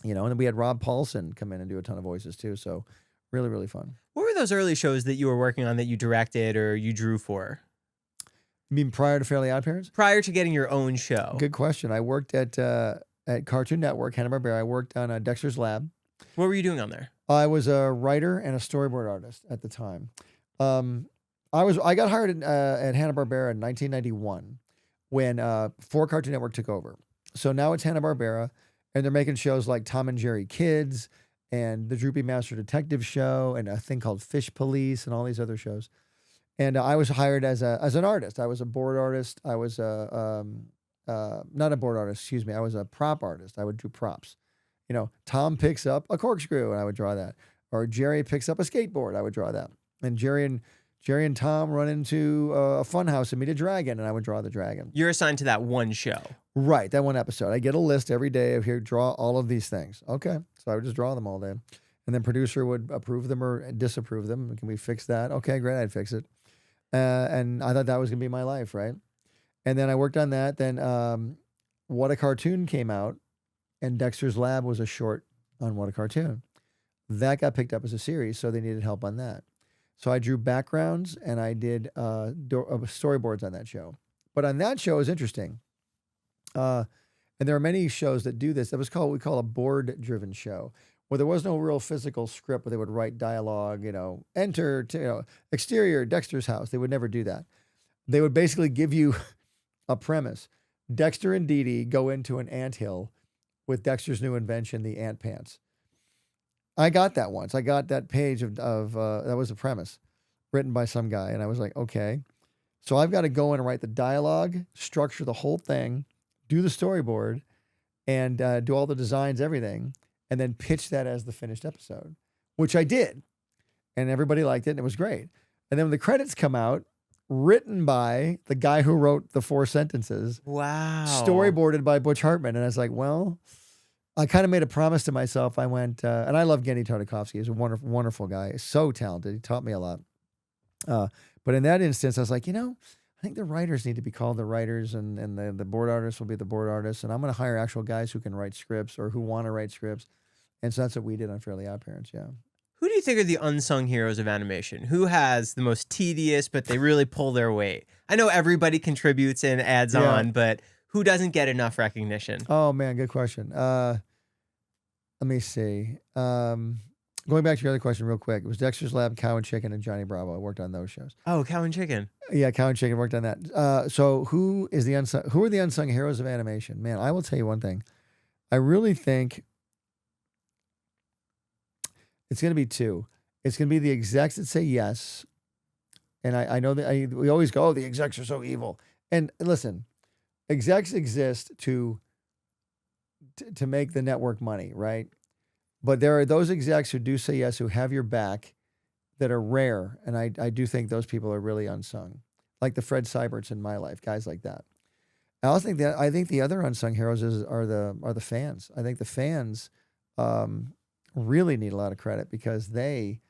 You know, and then we had Rob Paulson come in and do a ton of voices too. So really, really fun. What were those early shows that you were working on that you directed or you drew for? You mean prior to Fairly OddParents? Prior to getting your own show. Good question. I worked at Cartoon Network, Hanna-Barbera. I worked on Dexter's Lab. What were you doing on there? I was a writer and a storyboard artist at the time. I got hired at Hanna-Barbera in 1991 when 4 Cartoon Network took over. So now it's Hanna-Barbera, and they're making shows like Tom and Jerry Kids and the Droopy Master Detective Show and a thing called Fish Police and all these other shows. And I was hired as an artist. I was a board artist. I was not a board artist, excuse me. I was a prop artist. I would do props. You know, Tom picks up a corkscrew and I would draw that. Or Jerry picks up a skateboard, I would draw that. And Jerry and Tom run into a fun house and meet a dragon, and I would draw the dragon. You're assigned to that one show. Right, that one episode. I get a list every day of here, draw all of these things. Okay, so I would just draw them all day. And then producer would approve them or disapprove them. Can we fix that? Okay, great, I'd fix it. And I thought that was going to be my life, right? And then I worked on that. Then What a Cartoon came out, and Dexter's Lab was a short on What a Cartoon. That got picked up as a series, so they needed help on that. So I drew backgrounds and I did storyboards on that show. But on that show, it was interesting. And there are many shows that do this. That was what we call a board-driven show, where there was no real physical script where they would write dialogue, you know, enter, exterior, Dexter's house. They would never do that. They would basically give you a premise. Dexter and Dee Dee go into an anthill with Dexter's new invention, the ant pants. I got that once. I got that page of that was a premise written by some guy. And I was like, okay. So I've got to go in and write the dialogue, structure the whole thing, do the storyboard, and do all the designs, everything, and then pitch that as the finished episode, which I did. And everybody liked it, and it was great. And then when the credits come out, written by the guy who wrote the 4 sentences. Wow. Storyboarded by Butch Hartman. And I was like, well, I kind of made a promise to myself. I went, and I love Genny Tartakovsky. He's a wonderful, wonderful guy. He's so talented. He taught me a lot. But in that instance, I was like, I think the writers need to be called the writers, and the board artists will be the board artists. And I'm going to hire actual guys who can write scripts or who want to write scripts. And so that's what we did on Fairly OddParents, yeah. Who do you think are the unsung heroes of animation? Who has the most tedious, but they really pull their weight? I know everybody contributes and adds on, but who doesn't get enough recognition? Oh, man, good question. Let me see. Going back to your other question real quick, it was Dexter's Lab, Cow and Chicken, and Johnny Bravo. I worked on those shows. Oh, Cow and Chicken. Yeah, Cow and Chicken, worked on that. So who are the unsung heroes of animation? Man, I will tell you one thing. I really think it's going to be 2. It's going to be the execs that say yes. And I know that we always go, oh, the execs are so evil. And listen, execs exist to make the network money, right? But there are those execs who do say yes, who have your back, that are rare. And I do think those people are really unsung. Like the Fred Seiberts in my life, guys like that. I think the other unsung heroes are the fans. I think the fans really need a lot of credit because they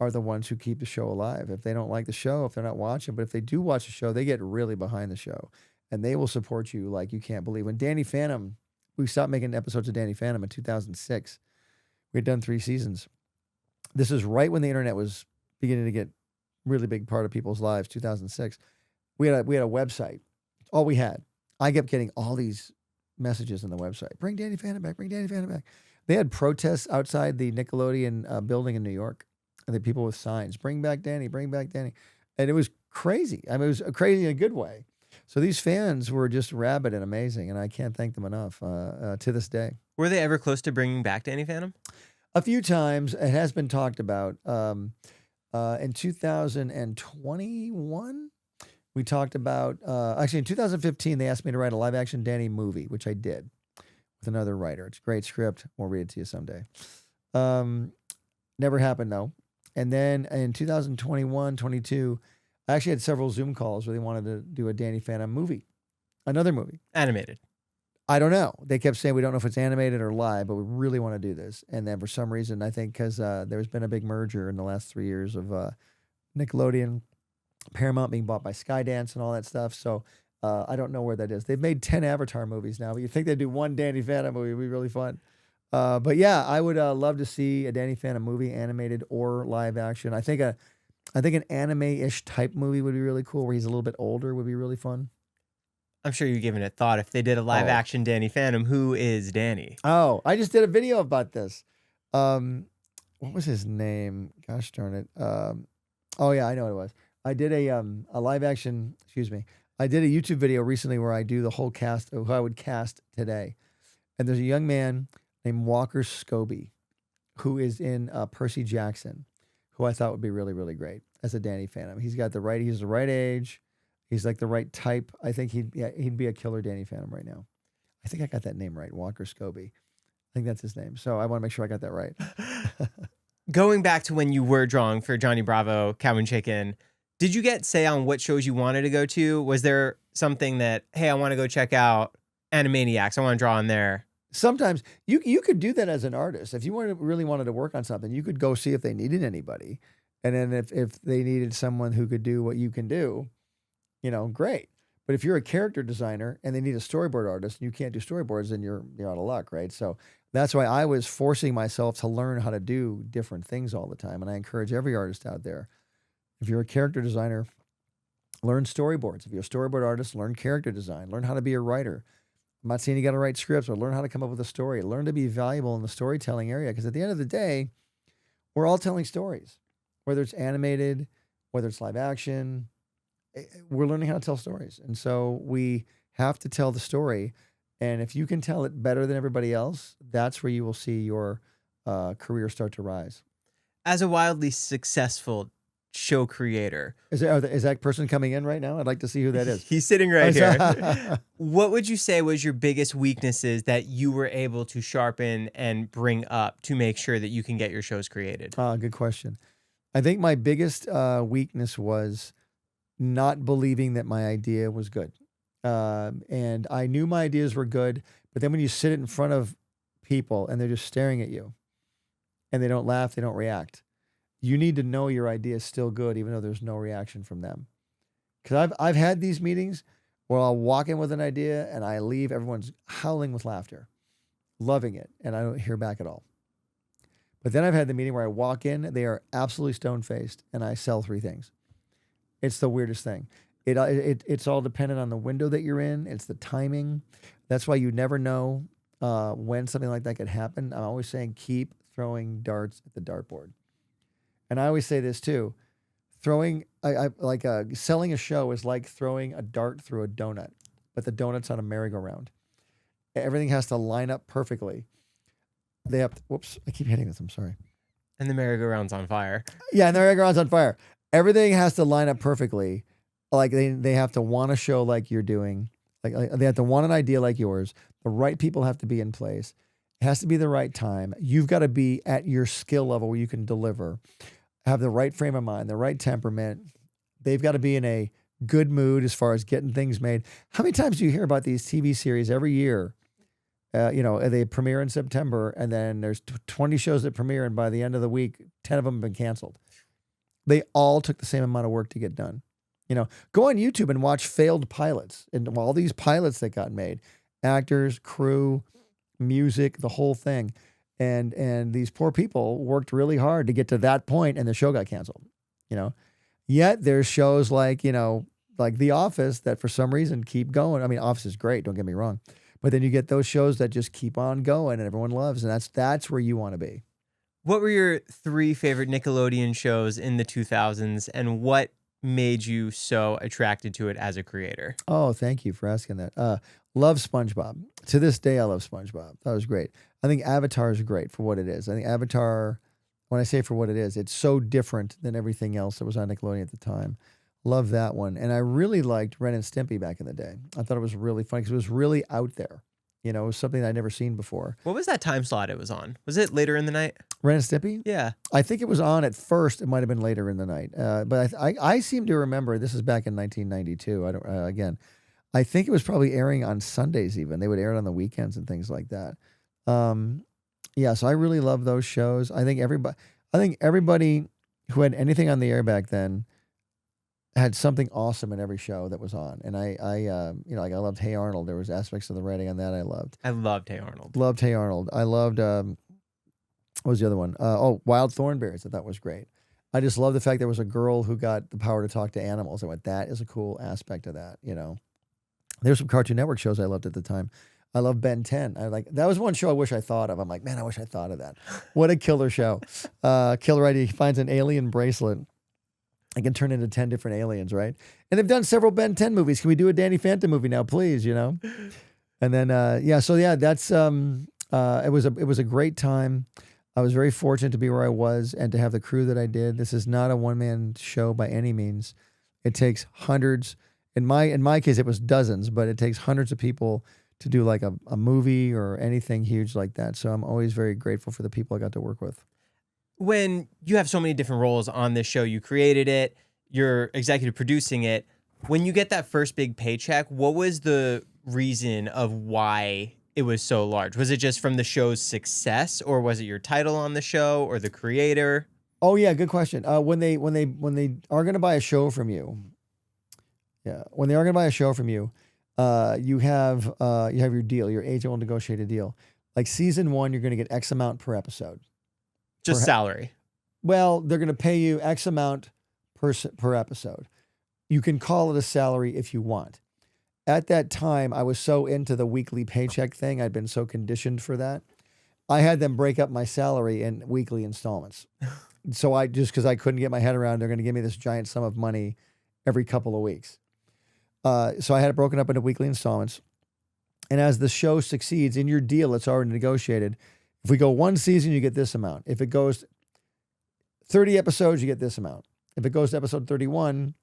are the ones who keep the show alive. If they don't like the show, if they're not watching, but if they do watch the show, they get really behind the show. And they will support you like you can't believe. When Danny Phantom, we stopped making episodes of Danny Phantom in 2006. We had done 3 seasons. This is right when the internet was beginning to get really big part of people's lives, 2006. We had a website. All we had. I kept getting all these messages on the website. Bring Danny Phantom back. Bring Danny Phantom back. They had protests outside the Nickelodeon building in New York. And the people with signs, bring back Danny, bring back Danny. And it was crazy. I mean, it was crazy in a good way. So these fans were just rabid and amazing, and I can't thank them enough to this day. Were they ever close to bringing back Danny Phantom? A few times. It has been talked about. In 2021, we talked about, actually in 2015, they asked me to write a live action Danny movie, which I did with another writer. It's a great script. We'll read it to you someday. Never happened though. And then in 2021, 22, I actually had several Zoom calls where they wanted to do a Danny Phantom movie, another movie. Animated. I don't know. They kept saying, we don't know if it's animated or live, but we really want to do this. And then for some reason, I think because there's been a big merger in the last 3 years of Nickelodeon, Paramount being bought by Skydance and all that stuff. So I don't know where that is. They've made 10 Avatar movies now, but you think they'd do one Danny Phantom movie, it would be really fun. But yeah, I would love to see a Danny Phantom movie, animated or live action. I think an anime-ish type movie would be really cool, where he's a little bit older, would be really fun. I'm sure you're giving it thought. If they did a live action Danny Phantom, who is Danny? Oh, I just did a video about this. What was his name? Gosh darn it. Oh yeah, I know what it was. I did a live action. Excuse me. I did a YouTube video recently where I do the whole cast of who I would cast today, and there's a young man named Walker Scobie, who is in Percy Jackson, who I thought would be really, really great as a Danny Phantom. He's the right age. He's like the right type. I think he'd be a killer Danny Phantom right now. I think I got that name right, Walker Scobie. I think that's his name. So I want to make sure I got that right. Going back to when you were drawing for Johnny Bravo, Cow and Chicken, did you get say on what shows you wanted to go to? Was there something that, hey, I want to go check out Animaniacs, I want to draw in there? Sometimes you could do that as an artist. If you really wanted to work on something, you could go see if they needed anybody. And then if they needed someone who could do what you can do, great. But if you're a character designer and they need a storyboard artist and you can't do storyboards, then you're out of luck, right? So that's why I was forcing myself to learn how to do different things all the time. And I encourage every artist out there, if you're a character designer, learn storyboards. If you're a storyboard artist, learn character design. Learn how to be a writer. I'm not saying you got to write scripts, but learn how to come up with a story. Learn to be valuable in the storytelling area, because at the end of the day, we're all telling stories. Whether it's animated, whether it's live action, we're learning how to tell stories. And so we have to tell the story. And if you can tell it better than everybody else, that's where you will see your career start to rise. As a wildly successful show creator. Is that person coming in right now? I'd like to see who that is. He's sitting right here. What would you say was your biggest weaknesses that you were able to sharpen and bring up to make sure that you can get your shows created? Good question. I think my biggest weakness was not believing that my idea was good. And I knew my ideas were good, but then when you sit in front of people and they're just staring at you and they don't laugh, they don't react, you need to know your idea is still good, even though there's no reaction from them. Because I've had these meetings where I'll walk in with an idea and I leave, everyone's howling with laughter, loving it, and I don't hear back at all. But then I've had the meeting where I walk in, they are absolutely stone-faced, and I sell 3 things. It's the weirdest thing. It's all dependent on the window that you're in. It's the timing. That's why you never know when something like that could happen. I'm always saying keep throwing darts at the dartboard. And I always say this too, selling a show is like throwing a dart through a donut, but the donut's on a merry-go-round. Everything has to line up perfectly. Whoops, I keep hitting this, I'm sorry. And the merry-go-round's on fire. Yeah, and the merry-go-round's on fire. Everything has to line up perfectly. Like they have to want a show like you're doing. Like they have to want an idea like yours. The right people have to be in place. It has to be the right time. You've got to be at your skill level where you can deliver. Have the right frame of mind, the right temperament. They've got to be in a good mood as far as getting things made. How many times do you hear about these TV series every year? They premiere in September, and then there's 20 shows that premiere, and by the end of the week, 10 of them have been canceled. They all took the same amount of work to get done. Go on YouTube and watch failed pilots and all these pilots that got made, actors, crew, music, the whole thing. And these poor people worked really hard to get to that point, and the show got canceled. You know, yet there's shows like, you know, like The Office that for some reason keep going. I mean, Office is great, don't get me wrong, but then you get those shows that just keep on going and everyone loves, and that's where you want to be. What were your 3 favorite Nickelodeon shows in the 2000s, and what made you so attracted to it as a creator? Oh, thank you for asking that. Love SpongeBob. To this day, I love SpongeBob. That was great. I think Avatar is great for what it is. I think Avatar, when I say for what it is, it's so different than everything else that was on Nickelodeon at the time. Love that one. And I really liked Ren and Stimpy back in the day. I thought it was really funny because it was really out there. You know, it was something I'd never seen before. What was that time slot it was on? Was it later in the night? Ren and Stimpy? Yeah. I think it was on at first. It might have been later in the night. But I seem to remember, this is back in 1992. Again, I think it was probably airing on Sundays even. They would air it on the weekends and things like that. Yeah, so I really love those shows. I think everybody who had anything on the air back then had something awesome in every show that was on. And I you know, like I loved Hey Arnold. There was aspects of the writing on that I loved. I loved Hey Arnold. Loved Hey Arnold. I loved what was the other one? Wild Thornberrys. I thought was great. I just love the fact there was a girl who got the power to talk to animals. I went, that is a cool aspect of that, you know. There's some Cartoon Network shows I loved at the time. I love Ben 10. That was one show I wish I thought of. I'm like, man, I wish I thought of that. What a killer show. Killer idea. He finds an alien bracelet. I can turn into 10 different aliens, right? And they've done several Ben 10 movies. Can we do a Danny Phantom movie now, please? You know? And then, that's, it was a great time. I was very fortunate to be where I was and to have the crew that I did. This is not a one-man show by any means. It takes hundreds. In my case, it was dozens, but it takes hundreds of people to do like a movie or anything huge like that. So I'm always very grateful for the people I got to work with. When you have so many different roles on this show, you created it, you're executive producing it. When you get that first big paycheck, what was the reason of why it was so large? Was it just from the show's success, or was it your title on the show or the creator? Oh yeah, good question. When they are going to buy a show from you, you have your deal. Your agent will negotiate a deal. Like season 1, you're going to get X amount per episode. Just salary. Well, they're going to pay you X amount per episode. You can call it a salary if you want. At that time, I was so into the weekly paycheck thing. I'd been so conditioned for that. I had them break up my salary in weekly installments. So because I couldn't get my head around, they're going to give me this giant sum of money every couple of weeks. So I had it broken up into weekly installments. And as the show succeeds, in your deal, it's already negotiated. If we go 1 season, you get this amount. If it goes 30 episodes, you get this amount. If it goes to episode 31,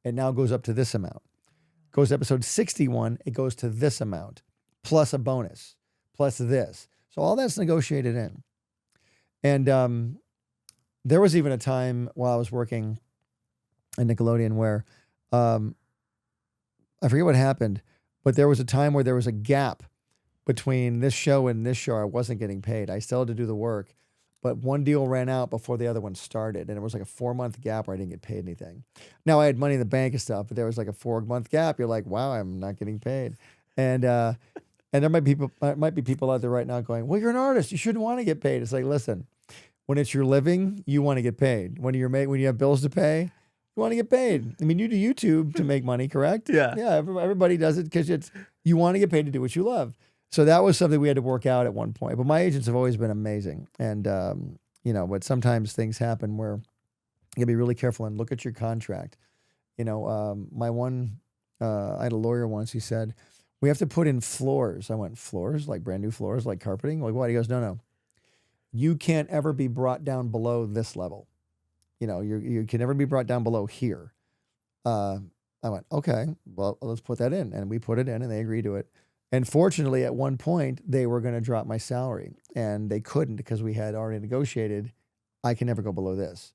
it now goes up to this amount. Goes to episode 61, it goes to this amount, plus a bonus, plus this. So all that's negotiated in. And there was even a time while I was working at Nickelodeon where I forget what happened, but there was a time where there was a gap between this show and this show. I wasn't getting paid. I still had to do the work, but one deal ran out before the other one started, and it was like a 4-month gap where I didn't get paid anything. Now I had money in the bank and stuff, but there was like a 4-month gap. You're like, wow, I'm not getting paid. And there might be people out there right now going, well, you're an artist. You shouldn't want to get paid. It's like, listen, when it's your living, you want to get paid. When you have bills to pay, you want to get paid. I mean, you do YouTube to make money, correct? Yeah. Yeah, everybody does it because you want to get paid to do what you love. So that was something we had to work out at one point. But my agents have always been amazing. And, but sometimes things happen where you gotta be really careful and look at your contract. I had a lawyer once, he said, we have to put in floors. I went, floors? Like brand new floors, like carpeting? Like what? He goes, no. You can't ever be brought down below this level. You can never be brought down below here. I went, okay, well, let's put that in. And we put it in and they agreed to it. And fortunately, at one point, they were going to drop my salary. And they couldn't because we had already negotiated, I can never go below this.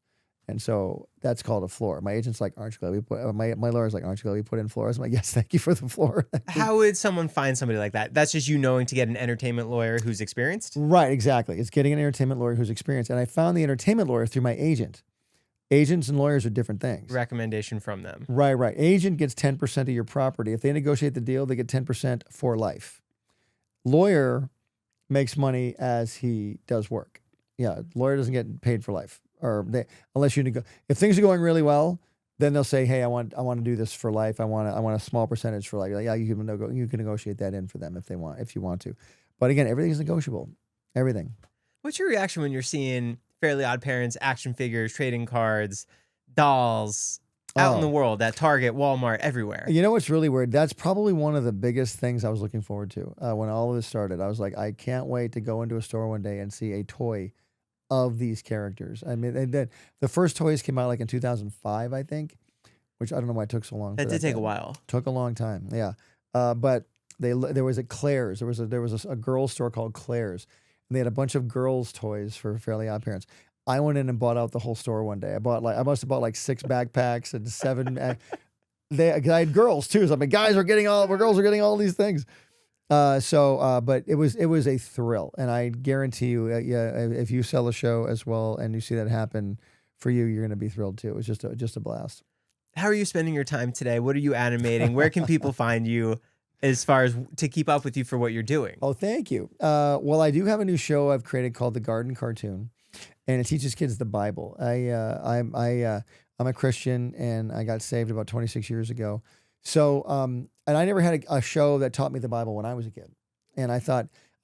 And so that's called a floor. My agent's like, aren't you glad we put, my lawyer's like, aren't you glad we put in floors? I'm like, yes, thank you for the floor. How would someone find somebody like that? That's just you knowing to get an entertainment lawyer who's experienced? Right, exactly. It's getting an entertainment lawyer who's experienced. And I found the entertainment lawyer through my agent. Agents and lawyers are different things. Recommendation from them. Right. Agent gets 10% of your property. If they negotiate the deal, they get 10% for life. Lawyer makes money as he does work. Yeah, lawyer doesn't get paid for life, or unless you if things are going really well, then they'll say, hey, I want to do this for life. I want a small percentage for life. Like, yeah, you can negotiate that in for them if you want to. But again, everything's negotiable. Everything. What's your reaction when you're seeing Fairly Odd Parents action figures, trading cards, dolls out in the world at Target, Walmart, everywhere? You know what's really weird? That's probably one of the biggest things I was looking forward to when all of this started. I was like, I can't wait to go into a store one day and see a toy of these characters. I mean, the first toys came out like in 2005, I think, which I don't know why it took so long. That did take a while. Took a long time, yeah. But there was a Claire's. There was a girls store called Claire's, and they had a bunch of girls' toys for Fairly Odd Parents. I went in and bought out the whole store one day. I must have bought like 6 backpacks and 7. I had girls too. So I mean, girls are getting all these things. But it was a thrill, and I guarantee you, if you sell a show as well and you see that happen for you, you're going to be thrilled too. It was just a blast. How are you spending your time today? What are you animating? Where can people find you as far as to keep up with you for what you're doing? Oh, thank you. Well, I do have a new show I've created called The Garden Cartoon, and it teaches kids the Bible. I'm a Christian, and I got saved about 26 years ago. So, and I never had a show that taught me the Bible when I was a kid. And I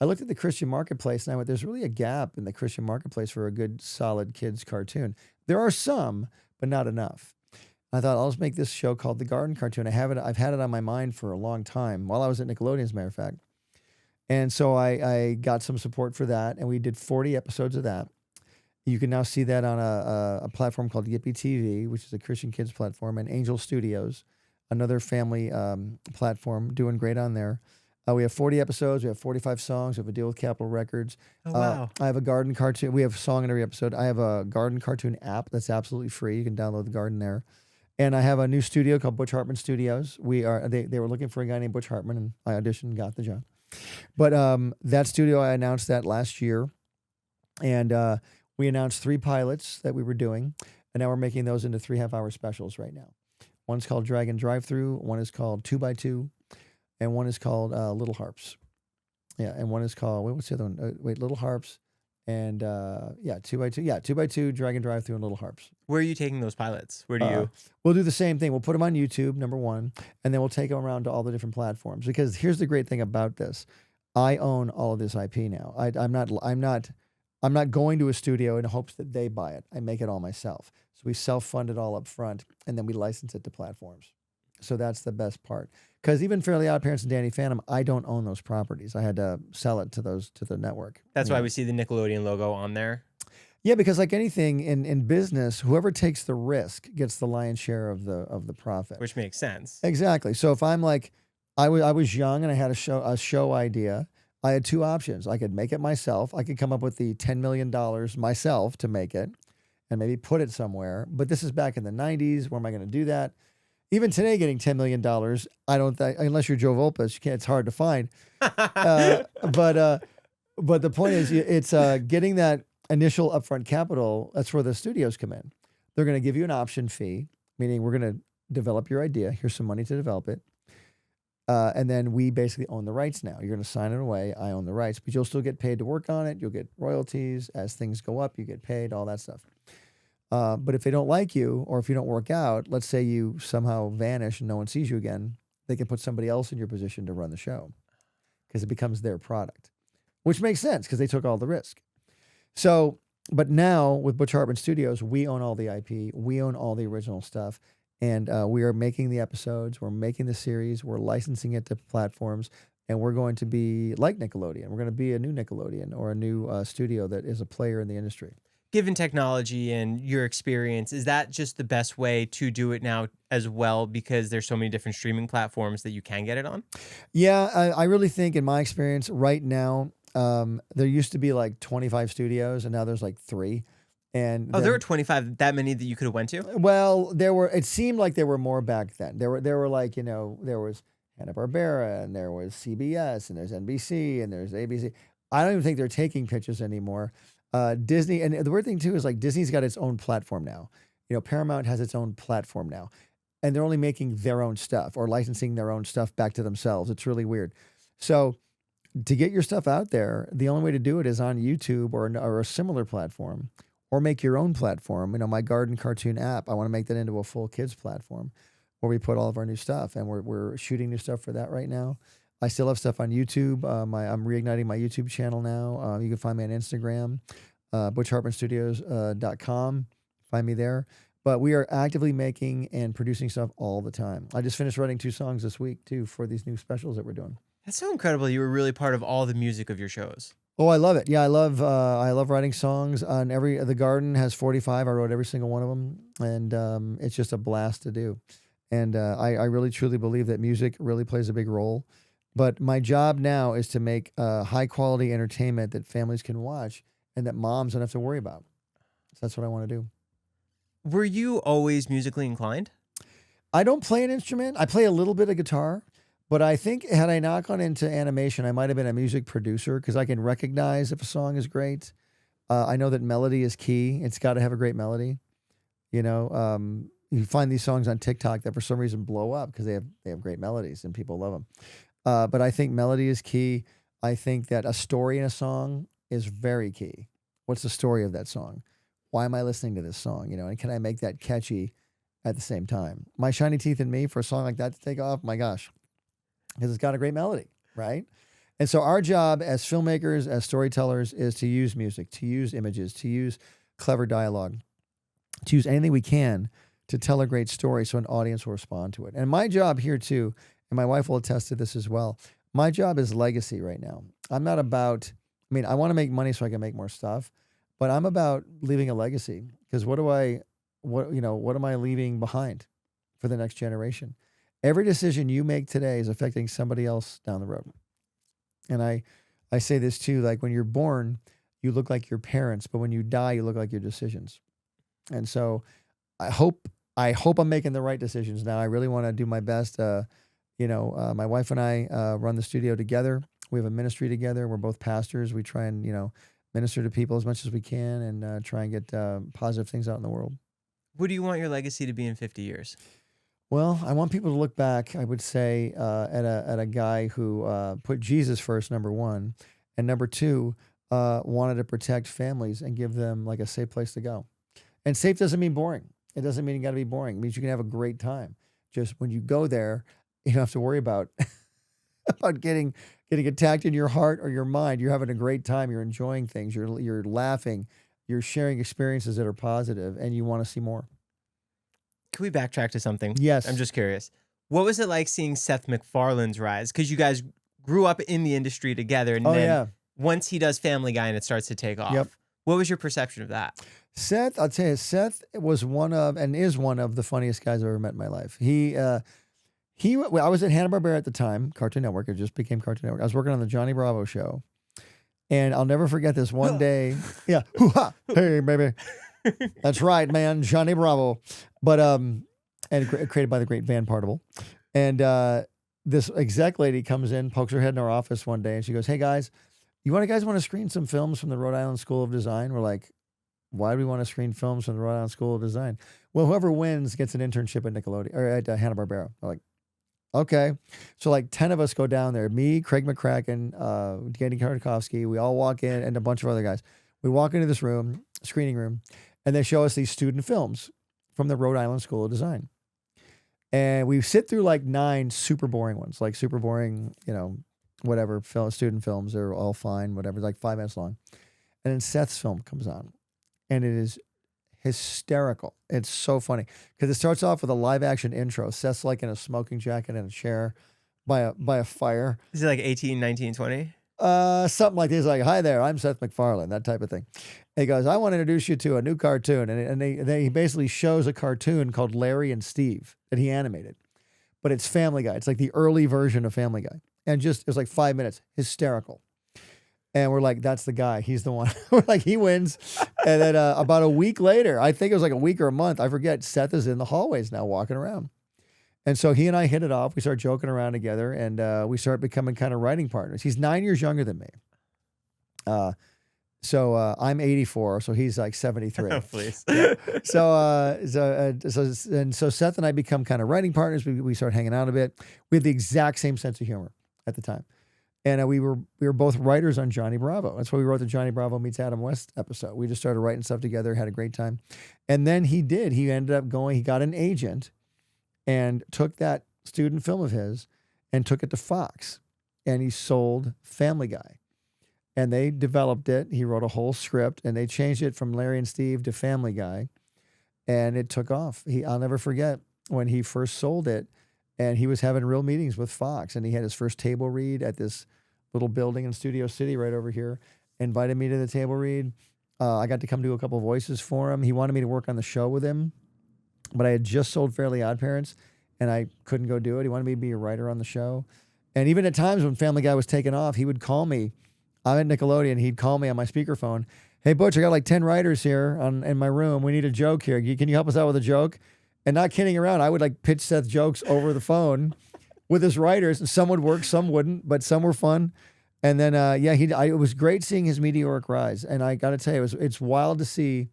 looked at the Christian marketplace, and I went, there's really a gap in the Christian marketplace for a good, solid kids cartoon. There are some, but not enough. I thought, I'll just make this show called The Garden Cartoon. I've had it on my mind for a long time, while I was at Nickelodeon, as a matter of fact. And so I got some support for that, and we did 40 episodes of that. You can now see that on a platform called Yippee TV, which is a Christian kids platform, and Angel Studios, another family platform, doing great on there. We have 40 episodes. We have 45 songs. We have a deal with Capitol Records. Oh, wow. I have a garden cartoon. We have a song in every episode. I have a garden cartoon app that's absolutely free. You can download the garden there. And I have a new studio called Butch Hartman Studios. They were looking for a guy named Butch Hartman, and I auditioned and got the job. But that studio, I announced that last year. And we announced 3 pilots that we were doing. And now we're making those into 3.5-hour specials right now. One's called Dragon Drive-Thru. One is called 2x2. And one is called Little Harps. Yeah, and one is called, what's the other one? Little Harps. And 2x2. Yeah, 2x2, Dragon Drive-Thru, and Little Harps. Where are you taking those pilots? Where do you? We'll do the same thing. We'll put them on YouTube, number one, and then we'll take them around to all the different platforms. Because here's the great thing about this: I own all of this IP now. I'm not going to a studio in hopes that they buy it. I make it all myself. So we self-fund it all up front, and then we license it to platforms. So that's the best part. Because even Fairly Odd Parents and Danny Phantom, I don't own those properties. I had to sell it to the network. That's why we see the Nickelodeon logo on there. Yeah, because like anything in business, whoever takes the risk gets the lion's share of the profit. Which makes sense. Exactly. So if I'm like, I was young and I had a show idea, I had 2 options. I could make it myself. I could come up with the $10 million myself to make it and maybe put it somewhere. But this is back in the 90s. Where am I going to do that? Even today, getting $10 million, I don't think, unless you're Joe Volpes, it's hard to find. But the point is, it's getting that initial upfront capital. That's where the studios come in. They're going to give you an option fee, meaning we're going to develop your idea. Here's some money to develop it. And then we basically own the rights now. You're going to sign it away. I own the rights, but you'll still get paid to work on it. You'll get royalties. As things go up, you get paid, all that stuff. But if they don't like you, or if you don't work out, let's say you somehow vanish and no one sees you again, they can put somebody else in your position to run the show because it becomes their product, which makes sense because they took all the risk. So, but now with Butch Hartman Studios, we own all the IP, we own all the original stuff, and we are making the episodes, we're making the series, we're licensing it to platforms, and we're going to be like Nickelodeon. We're going to be a new Nickelodeon or a new studio that is a player in the industry. Given technology and your experience, is that just the best way to do it now as well, because there's so many different streaming platforms that you can get it on? Yeah, I really think in my experience right now, there used to be like 25 studios and now there's like 3. And there were 25, that many that you could have went to? Well, it seemed like there were more back then. There were like, there was Hanna-Barbera and there was CBS and there's NBC and there's ABC. I don't even think they're taking pitches anymore. Disney, and the weird thing too is like Disney's got its own platform now. Paramount has its own platform now, and they're only making their own stuff or licensing their own stuff back to themselves. It's really weird. So to get your stuff out there, the only way to do it is on YouTube or a similar platform, or make your own platform. You know, my garden cartoon app, I want to make that into a full kids platform where we put all of our new stuff, and we're shooting new stuff for that right now. I still have stuff on YouTube. I'm reigniting my YouTube channel now. You can find me on Instagram, butchhartmanstudios.com. Find me there. But we are actively making and producing stuff all the time. I just finished writing 2 songs this week, too, for these new specials that we're doing. That's so incredible. You were really part of all the music of your shows. Oh, I love it. Yeah, I love writing songs. On The Garden has 45. I wrote every single one of them, and it's just a blast to do. And I really, truly believe that music really plays a big role. But my job now is to make high-quality entertainment that families can watch and that moms don't have to worry about. So that's what I want to do. Were you always musically inclined? I don't play an instrument. I play a little bit of guitar, but I think had I not gone into animation, I might have been a music producer because I can recognize if a song is great. I know that melody is key. It's got to have a great melody. You know, you find these songs on TikTok that for some reason blow up because they have great melodies and people love them. But I think melody is key. I think that a story in a song is very key. What's the story of that song? Why am I listening to this song? You know, and can I make that catchy at the same time? My Shiny Teeth and Me, for a song like that to take off, my gosh, because it's got a great melody, right? And so our job as filmmakers, as storytellers, is to use music, to use images, to use clever dialogue, to use anything we can to tell a great story so an audience will respond to it. And my job here too, and my wife will attest to this as well, my job is legacy right now. I'm not about, I mean, I want to make money so I can make more stuff, but I'm about leaving a legacy, because what am I leaving behind for the next generation? Every decision you make today is affecting somebody else down the road. And I say this too, like when you're born, you look like your parents, but when you die, you look like your decisions. And so I hope I'm making the right decisions now. I really want to do my best. My wife and I run the studio together. We have a ministry together. We're both pastors. We try and, minister to people as much as we can and try and get positive things out in the world. What do you want your legacy to be in 50 years? Well, I want people to look back, I would say, at a guy who put Jesus first, number one, and number two, wanted to protect families and give them like a safe place to go. And safe doesn't mean boring. It doesn't mean you got to be boring. It means you can have a great time. Just when you go there, you don't have to worry about getting attacked in your heart or your mind. You're having a great time. You're enjoying things. You're laughing. You're sharing experiences that are positive, and you want to see more. Can we backtrack to something? Yes. I'm just curious. What was it like seeing Seth MacFarlane's rise? Because you guys grew up in the industry together, and then once he does Family Guy and it starts to take off, what was your perception of that? Seth, I'll tell you, Seth was one of the funniest guys I've ever met in my life. I was at Hanna-Barbera at the time, Cartoon Network. It just became Cartoon Network. I was working on the Johnny Bravo show. And I'll never forget this one day. Yeah. Hoo-ha. Hey, baby. That's right, man. Johnny Bravo. But, and created by the great Van Partible. And this exec lady comes in, pokes her head in our office one day, and she goes, "Hey, guys, guys want to screen some films from the Rhode Island School of Design?" We're like, "Why do we want to screen films from the Rhode Island School of Design?" "Well, whoever wins gets an internship at Nickelodeon or at Hanna-Barbera." We're like, "Okay." So like 10 of us go down there. Me, Craig McCracken, Danny Kartakovsky. We all walk in, and a bunch of other guys. We walk into this room, screening room, and they show us these student films from the Rhode Island School of Design. And we sit through like 9 super boring ones, like super boring, whatever, student films. They're all fine, whatever, like 5 minutes long. And then Seth's film comes on, and it is hysterical. It's so funny because it starts off with a live action intro. Seth's like in a smoking jacket in a chair by a fire. Is it like 18, 19, 20? Something like this, like, "Hi there, I'm Seth MacFarlane," that type of thing. And he goes, "I want to introduce you to a new cartoon." And he basically shows a cartoon called Larry and Steve that he animated. But it's Family Guy. It's like the early version of Family Guy. And it was like 5 minutes. Hysterical. And we're like, "That's the guy. He's the one." We're like, he wins. And then about a week later, I think it was like a week or a month, I forget, Seth is in the hallways now walking around. And so he and I hit it off. We start joking around together, and we start becoming kind of writing partners. He's 9 years younger than me. So I'm 84, so he's like 73. Oh, please. Yeah. So Seth and I become kind of writing partners. We start hanging out a bit. We have the exact same sense of humor at the time. And we were both writers on Johnny Bravo. That's why we wrote the Johnny Bravo meets Adam West episode. We just started writing stuff together, had a great time. And then he ended up he got an agent and took that student film of his and took it to Fox. And he sold Family Guy. And they developed it. He wrote a whole script and they changed it from Larry and Steve to Family Guy. And it took off. I'll never forget when he first sold it and he was having real meetings with Fox and he had his first table read at this little building in Studio City right over here, invited me to the table read. I got to come do a couple voices for him. He wanted me to work on the show with him, but I had just sold Fairly OddParents and I couldn't go do it. He wanted me to be a writer on the show. And even at times when Family Guy was taking off, he would call me. I'm at Nickelodeon. He'd call me on my speakerphone. Hey, Butch, I got like 10 writers here in my room. We need a joke here. Can you help us out with a joke? And not kidding around, I would like pitch Seth jokes over the phone with his writers, and some would work, some wouldn't, but some were fun. And then, it was great seeing his meteoric rise. And I got to tell you, it's wild to see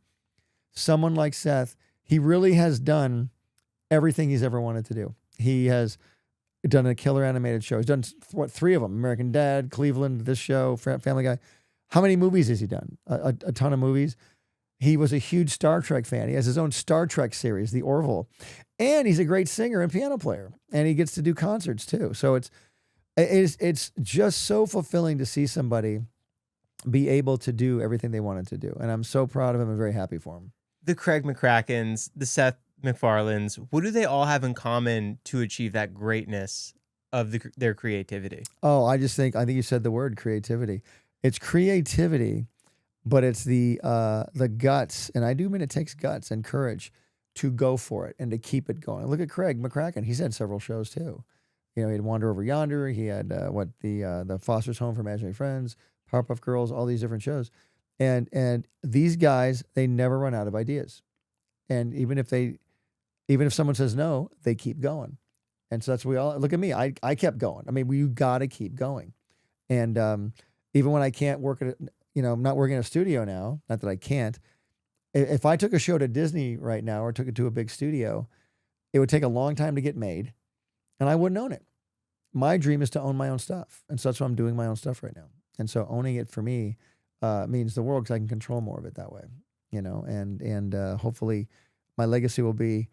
someone like Seth. He really has done everything he's ever wanted to do. He has done a killer animated show. He's done, 3 of them? American Dad, Cleveland, this show, Family Guy. How many movies has he done? A ton of movies. He was a huge Star Trek fan. He has his own Star Trek series, The Orville. And he's a great singer and piano player. And he gets to do concerts too. So it's just so fulfilling to see somebody be able to do everything they wanted to do. And I'm so proud of him and very happy for him. The Craig McCrackens, the Seth MacFarlanes, what do they all have in common to achieve that greatness of their creativity? Oh, I think you said the word creativity. It's creativity, but it's the guts. And I do mean it takes guts and courage to go for it and to keep it going. Look at Craig McCracken. He's had several shows too. You know, he had Wander Over Yonder. He had the Foster's Home for Imaginary Friends, Powerpuff Girls, all these different shows. And these guys, they never run out of ideas. And even if someone says no, they keep going. And so that's what we all, look at me. I kept going. I mean, you got to keep going. And even when I can't work I'm not working in a studio now, not that I can't. If I took a show to Disney right now or took it to a big studio, it would take a long time to get made and I wouldn't own it. My dream is to own my own stuff. And so that's why I'm doing my own stuff right now. And so owning it for me means the world because I can control more of it that way, and hopefully my legacy will be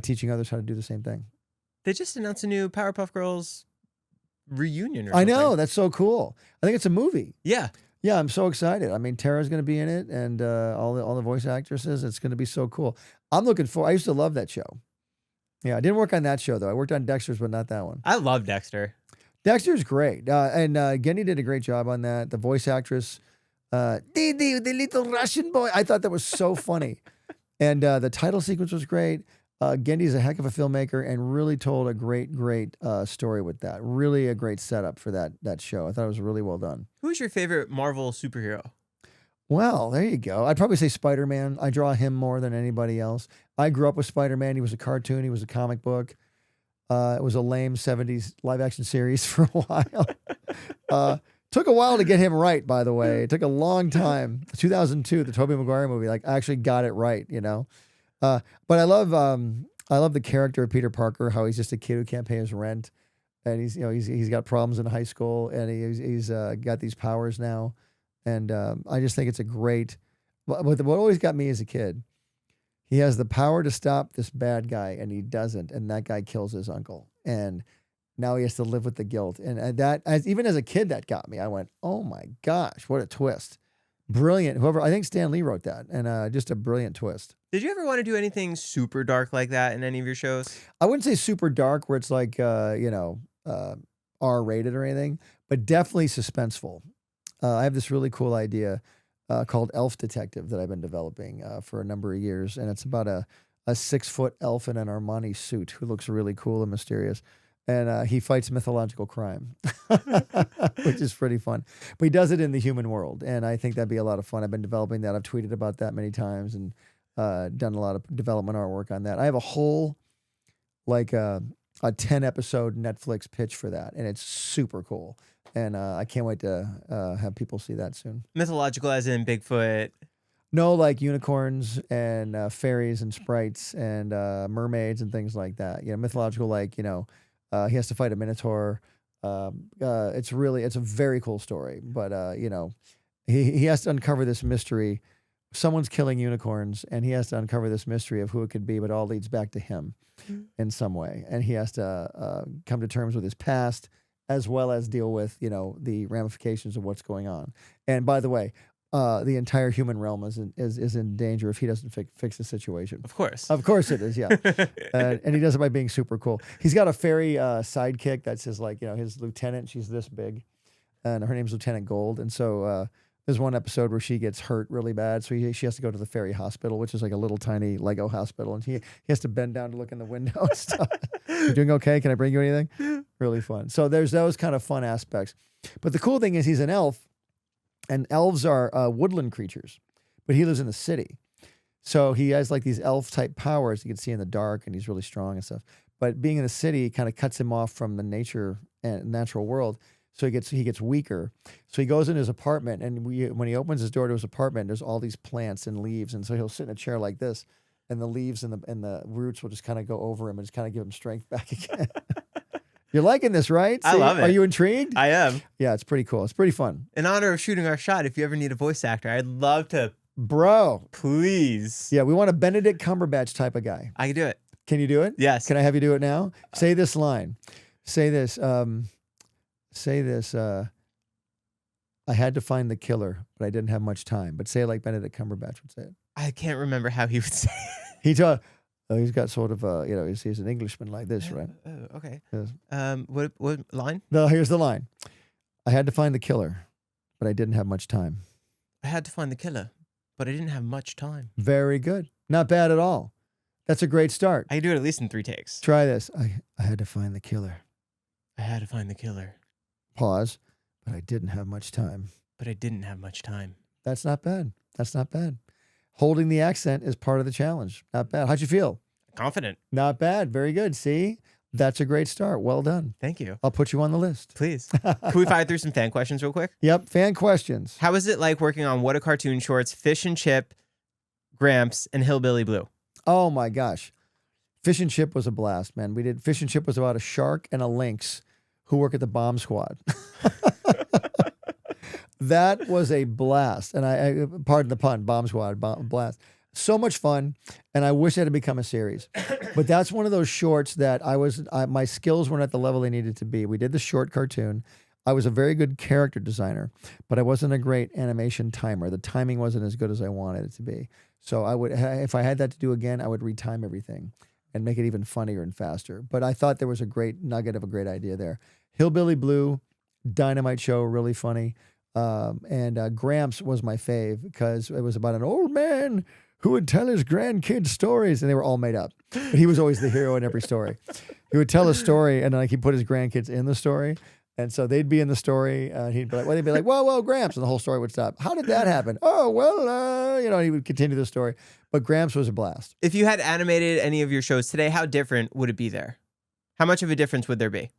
teaching others how to do the same thing. They just announced a new Powerpuff Girls reunion or something. I know, that's so cool. I think it's a movie. Yeah. Yeah, I'm so excited. I mean, Tara's going to be in it and all the voice actresses. It's going to be so cool. I'm looking forward. I used to love that show. Yeah, I didn't work on that show, though. I worked on Dexter's, but not that one. I love Dexter. Dexter's great. And Genny did a great job on that. The voice actress, Didi, the little Russian boy. I thought that was so funny. And the title sequence was great. Gendy's a heck of a filmmaker and really told a great story with that. Really a great setup for that show. I thought it was really well done. Who's your favorite Marvel superhero? Well, there you go. I'd probably say Spider-Man. I draw him more than anybody else. I grew up with Spider-Man. He was a cartoon. He was a comic book. It was a lame 70s live-action series for a while. Took a while to get him right, by the way. It took a long time. 2002, the Tobey Maguire movie, I actually got it right, But I love the character of Peter Parker, how he's just a kid who can't pay his rent. And he's got problems in high school and he's got these powers now. And I just think it's a great, what always got me as a kid, he has the power to stop this bad guy and he doesn't. And that guy kills his uncle. And now he has to live with the guilt. And even as a kid, that got me. I went, oh my gosh, what a twist. Brilliant. I think Stan Lee wrote that and just a brilliant twist. Did you ever want to do anything super dark like that in any of your shows? I wouldn't say super dark where it's like, R-rated or anything, but definitely suspenseful. I have this really cool idea called Elf Detective that I've been developing for a number of years. And it's about a 6-foot elf in an Armani suit who looks really cool and mysterious. And he fights mythological crime, which is pretty fun. But he does it in the human world. And I think that'd be a lot of fun. I've been developing that. I've tweeted about that many times and done a lot of development artwork on that. I have a whole, a 10-episode Netflix pitch for that. And it's super cool. And I can't wait to have people see that soon. Mythological as in Bigfoot? No, like unicorns and fairies and sprites and mermaids and things like that. Mythological like, he has to fight a minotaur. It's a very cool story, but you know, he has to uncover this mystery. Someone's killing unicorns, and he has to uncover this mystery of who it could be, but it all leads back to him in some way, and he has to come to terms with his past as well as deal with, you know, the ramifications of what's going on. And by the way, the entire human realm is in danger if he doesn't fix the situation. Of course it is, yeah. And he does it by being super cool. He's got a fairy sidekick that's his, like, you know, his lieutenant. She's this big, and her name's Lieutenant Gold. And so there's one episode where she gets hurt really bad, so she has to go to the fairy hospital, which is like a little tiny Lego hospital, and he has to bend down to look in the window and stuff. You doing okay? Can I bring you anything? Really fun. So there's those kind of fun aspects. But the cool thing is he's an elf, and elves are woodland creatures, but he lives in the city. So he has like these elf-type powers you can see in the dark, and he's really strong and stuff. But being in the city kind of cuts him off from the nature and natural world. So he gets weaker. So he goes in his apartment, and when he opens his door to his apartment, there's all these plants and leaves, and so he'll sit in a chair like this, and the leaves and the roots will just kind of go over him and just kind of give him strength back again. You're liking this, right? See, I love it. Are you intrigued? I am. Yeah, it's pretty cool. It's pretty fun. In honor of shooting our shot, if you ever need a voice actor, I'd love to. Bro. Please. Yeah, we want a Benedict Cumberbatch type of guy. I can do it. Can you do it? Yes. Can I have you do it now? Say this line. Say this. I had to find the killer, but I didn't have much time. But say it like Benedict Cumberbatch would say it. I can't remember how he would say it. He's got sort of you know, he's an Englishman like this, right? Oh, okay. Yes. What line? No, here's the line. I had to find the killer, but I didn't have much time. I had to find the killer, but I didn't have much time. Very good. Not bad at all. That's a great start. I can do it at least in 3 takes. Try this. I had to find the killer. I had to find the killer. Pause. But I didn't have much time. But I didn't have much time. That's not bad. That's not bad. Holding the accent is part of the challenge. Not bad. How'd you feel? Confident. Not bad. Very good. See? That's a great start. Well done. Thank you. I'll put you on the list. Please. Can we fire through some fan questions real quick? Yep. Fan questions. How was it like working on What a Cartoon Shorts, Fish and Chip, Gramps, and Hillbilly Blue? Oh my gosh. Fish and Chip was a blast, man. Fish and Chip was about a shark and a lynx who work at the bomb squad. That was a blast. And I pardon the pun, bomb squad, blast. So much fun. And I wish it had become a series. But that's one of those shorts that my skills weren't at the level they needed to be. We did the short cartoon. I was a very good character designer, but I wasn't a great animation timer. The timing wasn't as good as I wanted it to be. So if I had that to do again, I would retime everything and make it even funnier and faster. But I thought there was a great nugget of a great idea there. Hillbilly Blue, dynamite show, really funny. And Gramps was my fave because it was about an old man who would tell his grandkids stories, and they were all made up. But he was always the hero in every story. He would tell a story, and like he put his grandkids in the story. And so they'd be in the story, and they'd be like, whoa, Gramps, and the whole story would stop. How did that happen? Oh, well, he would continue the story. But Gramps was a blast. If you had animated any of your shows today, how different would it be there? How much of a difference would there be?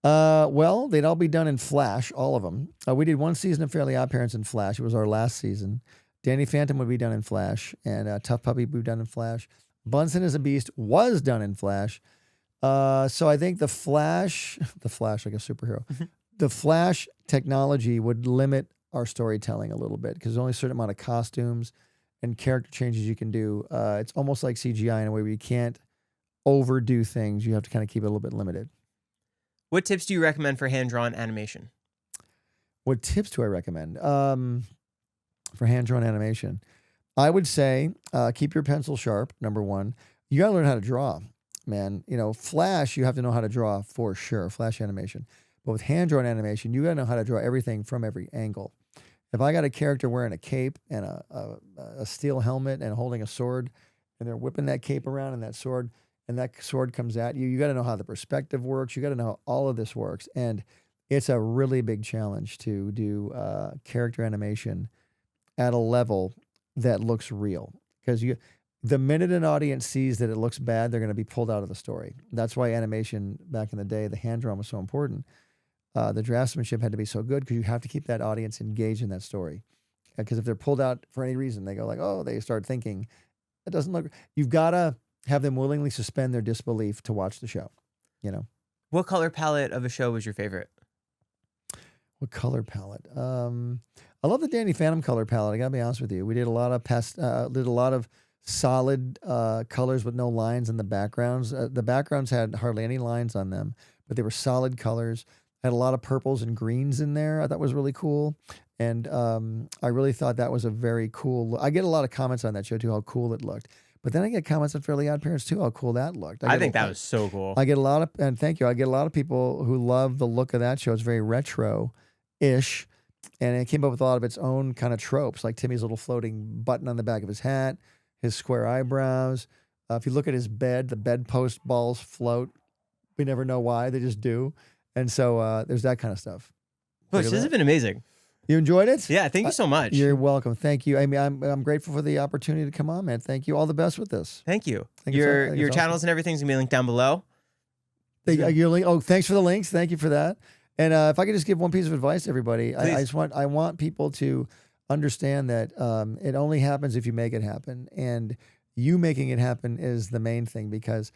Well, they'd all be done in Flash, all of them. We did one season of Fairly OddParents in Flash. It was our last season. Danny Phantom would be done in Flash, and Tough Puppy would be done in Flash. Bunsen is a Beast was done in Flash. So I think the Flash like a superhero, the Flash technology would limit our storytelling a little bit because there's only a certain amount of costumes and character changes you can do. It's almost like CGI in a way where you can't overdo things. You have to kind of keep it a little bit limited. What tips do you recommend for hand-drawn animation? What tips do I recommend for hand-drawn animation? I would say keep your pencil sharp, number one. You got to learn how to draw, man. Flash, you have to know how to draw for sure, Flash animation. But with hand-drawn animation, you got to know how to draw everything from every angle. If I got a character wearing a cape and a steel helmet and holding a sword, and they're whipping that cape around and that sword comes at you, you got to know how the perspective works. You got to know how all of this works. And it's a really big challenge to do character animation at a level that looks real. Because the minute an audience sees that it looks bad, they're going to be pulled out of the story. That's why animation back in the day, the hand-drawn was so important. The draftsmanship had to be so good because you have to keep that audience engaged in that story. Because if they're pulled out for any reason, they go like, oh, they start thinking, it doesn't look. You've got to have them willingly suspend their disbelief to watch the show. What color palette of a show was your favorite? What color palette? I love the Danny Phantom color palette. I gotta be honest with you. We did a lot of solid colors with no lines in the backgrounds. The backgrounds had hardly any lines on them, but they were solid colors. Had a lot of purples and greens in there. I thought was really cool. And I really thought that was a very cool look. I get a lot of comments on that show too, how cool it looked. But then I get comments on Fairly Odd Parents too, how cool that looked. I think that was so cool. I get a lot of, and thank you, I get a lot of people who love the look of that show. It's very retro-ish. And it came up with a lot of its own kind of tropes, like Timmy's little floating button on the back of his hat, his square eyebrows. If you look at his bed, the bedpost balls float. We never know why, they just do. And so there's that kind of stuff. Butch, this has been amazing. You enjoyed it? Yeah, thank you so much. You're welcome. Thank you. I mean, I'm grateful for the opportunity to come on, man. Thank you. All the best with this. Thank you. Your channels and everything's gonna be linked down below. Thanks for the links. Thank you for that. And if I could just give one piece of advice to everybody, I want people to understand that it only happens if you make it happen, and you making it happen is the main thing, because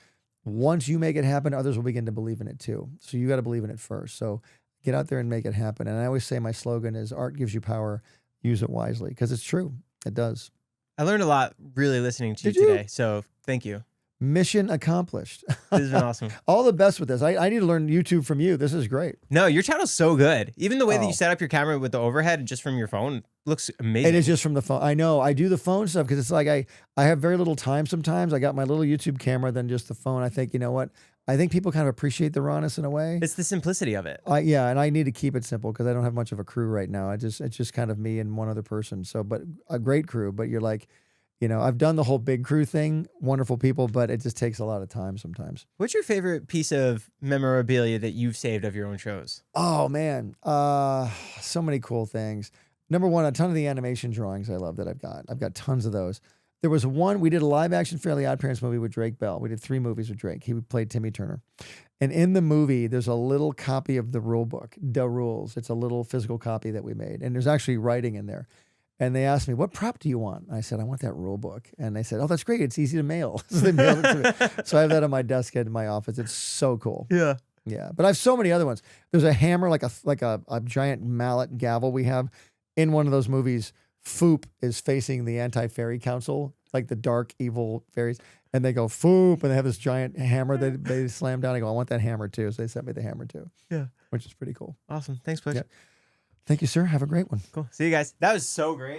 once you make it happen, others will begin to believe in it too. So you got to believe in it first. So get out there and make it happen. And I always say my slogan is art gives you power, use it wisely, because it's true. It does. I learned a lot really listening to you today. So thank you. Mission accomplished. This has been awesome. All the best with this. I need to learn YouTube from you. This is great. No, your channel's so good. Even the way that you set up your camera with the overhead just from your phone looks amazing. It is just from the phone. I know. I do the phone stuff because it's like I have very little time sometimes. I got my little YouTube camera, then just the phone. I think, you know what? I think people kind of appreciate the rawness in a way. It's the simplicity of it. Yeah, and I need to keep it simple because I don't have much of a crew right now. It's just kind of me and one other person. So, but a great crew. But you're like, you know, I've done the whole big crew thing, wonderful people, but it just takes a lot of time sometimes. What's your favorite piece of memorabilia that you've saved of your own shows? Oh, man. So many cool things. Number one, a ton of the animation drawings I love that I've got. I've got tons of those. There was one, we did a live action Fairly Odd Parents movie with Drake Bell. We did 3 movies with Drake. He played Timmy Turner. And in the movie, there's a little copy of the rule book, The Rules. It's a little physical copy that we made. And there's actually writing in there. And they asked me, what prop do you want? And I said, I want that rule book. And they said, oh, that's great. It's easy to mail. So they mailed it to me. So I have that on my desk in my office. It's so cool. Yeah. Yeah. But I have so many other ones. There's a hammer, like a giant mallet gavel we have. In one of those movies, Foop is facing the anti-fairy council, like the dark, evil fairies. And they go, Foop, and they have this giant hammer that they slam down. I go, I want that hammer too. So they sent me the hammer too. Yeah. Which is pretty cool. Awesome. Thanks, Butch. Yeah. Thank you, sir. Have a great one. Cool. See you guys. That was so great.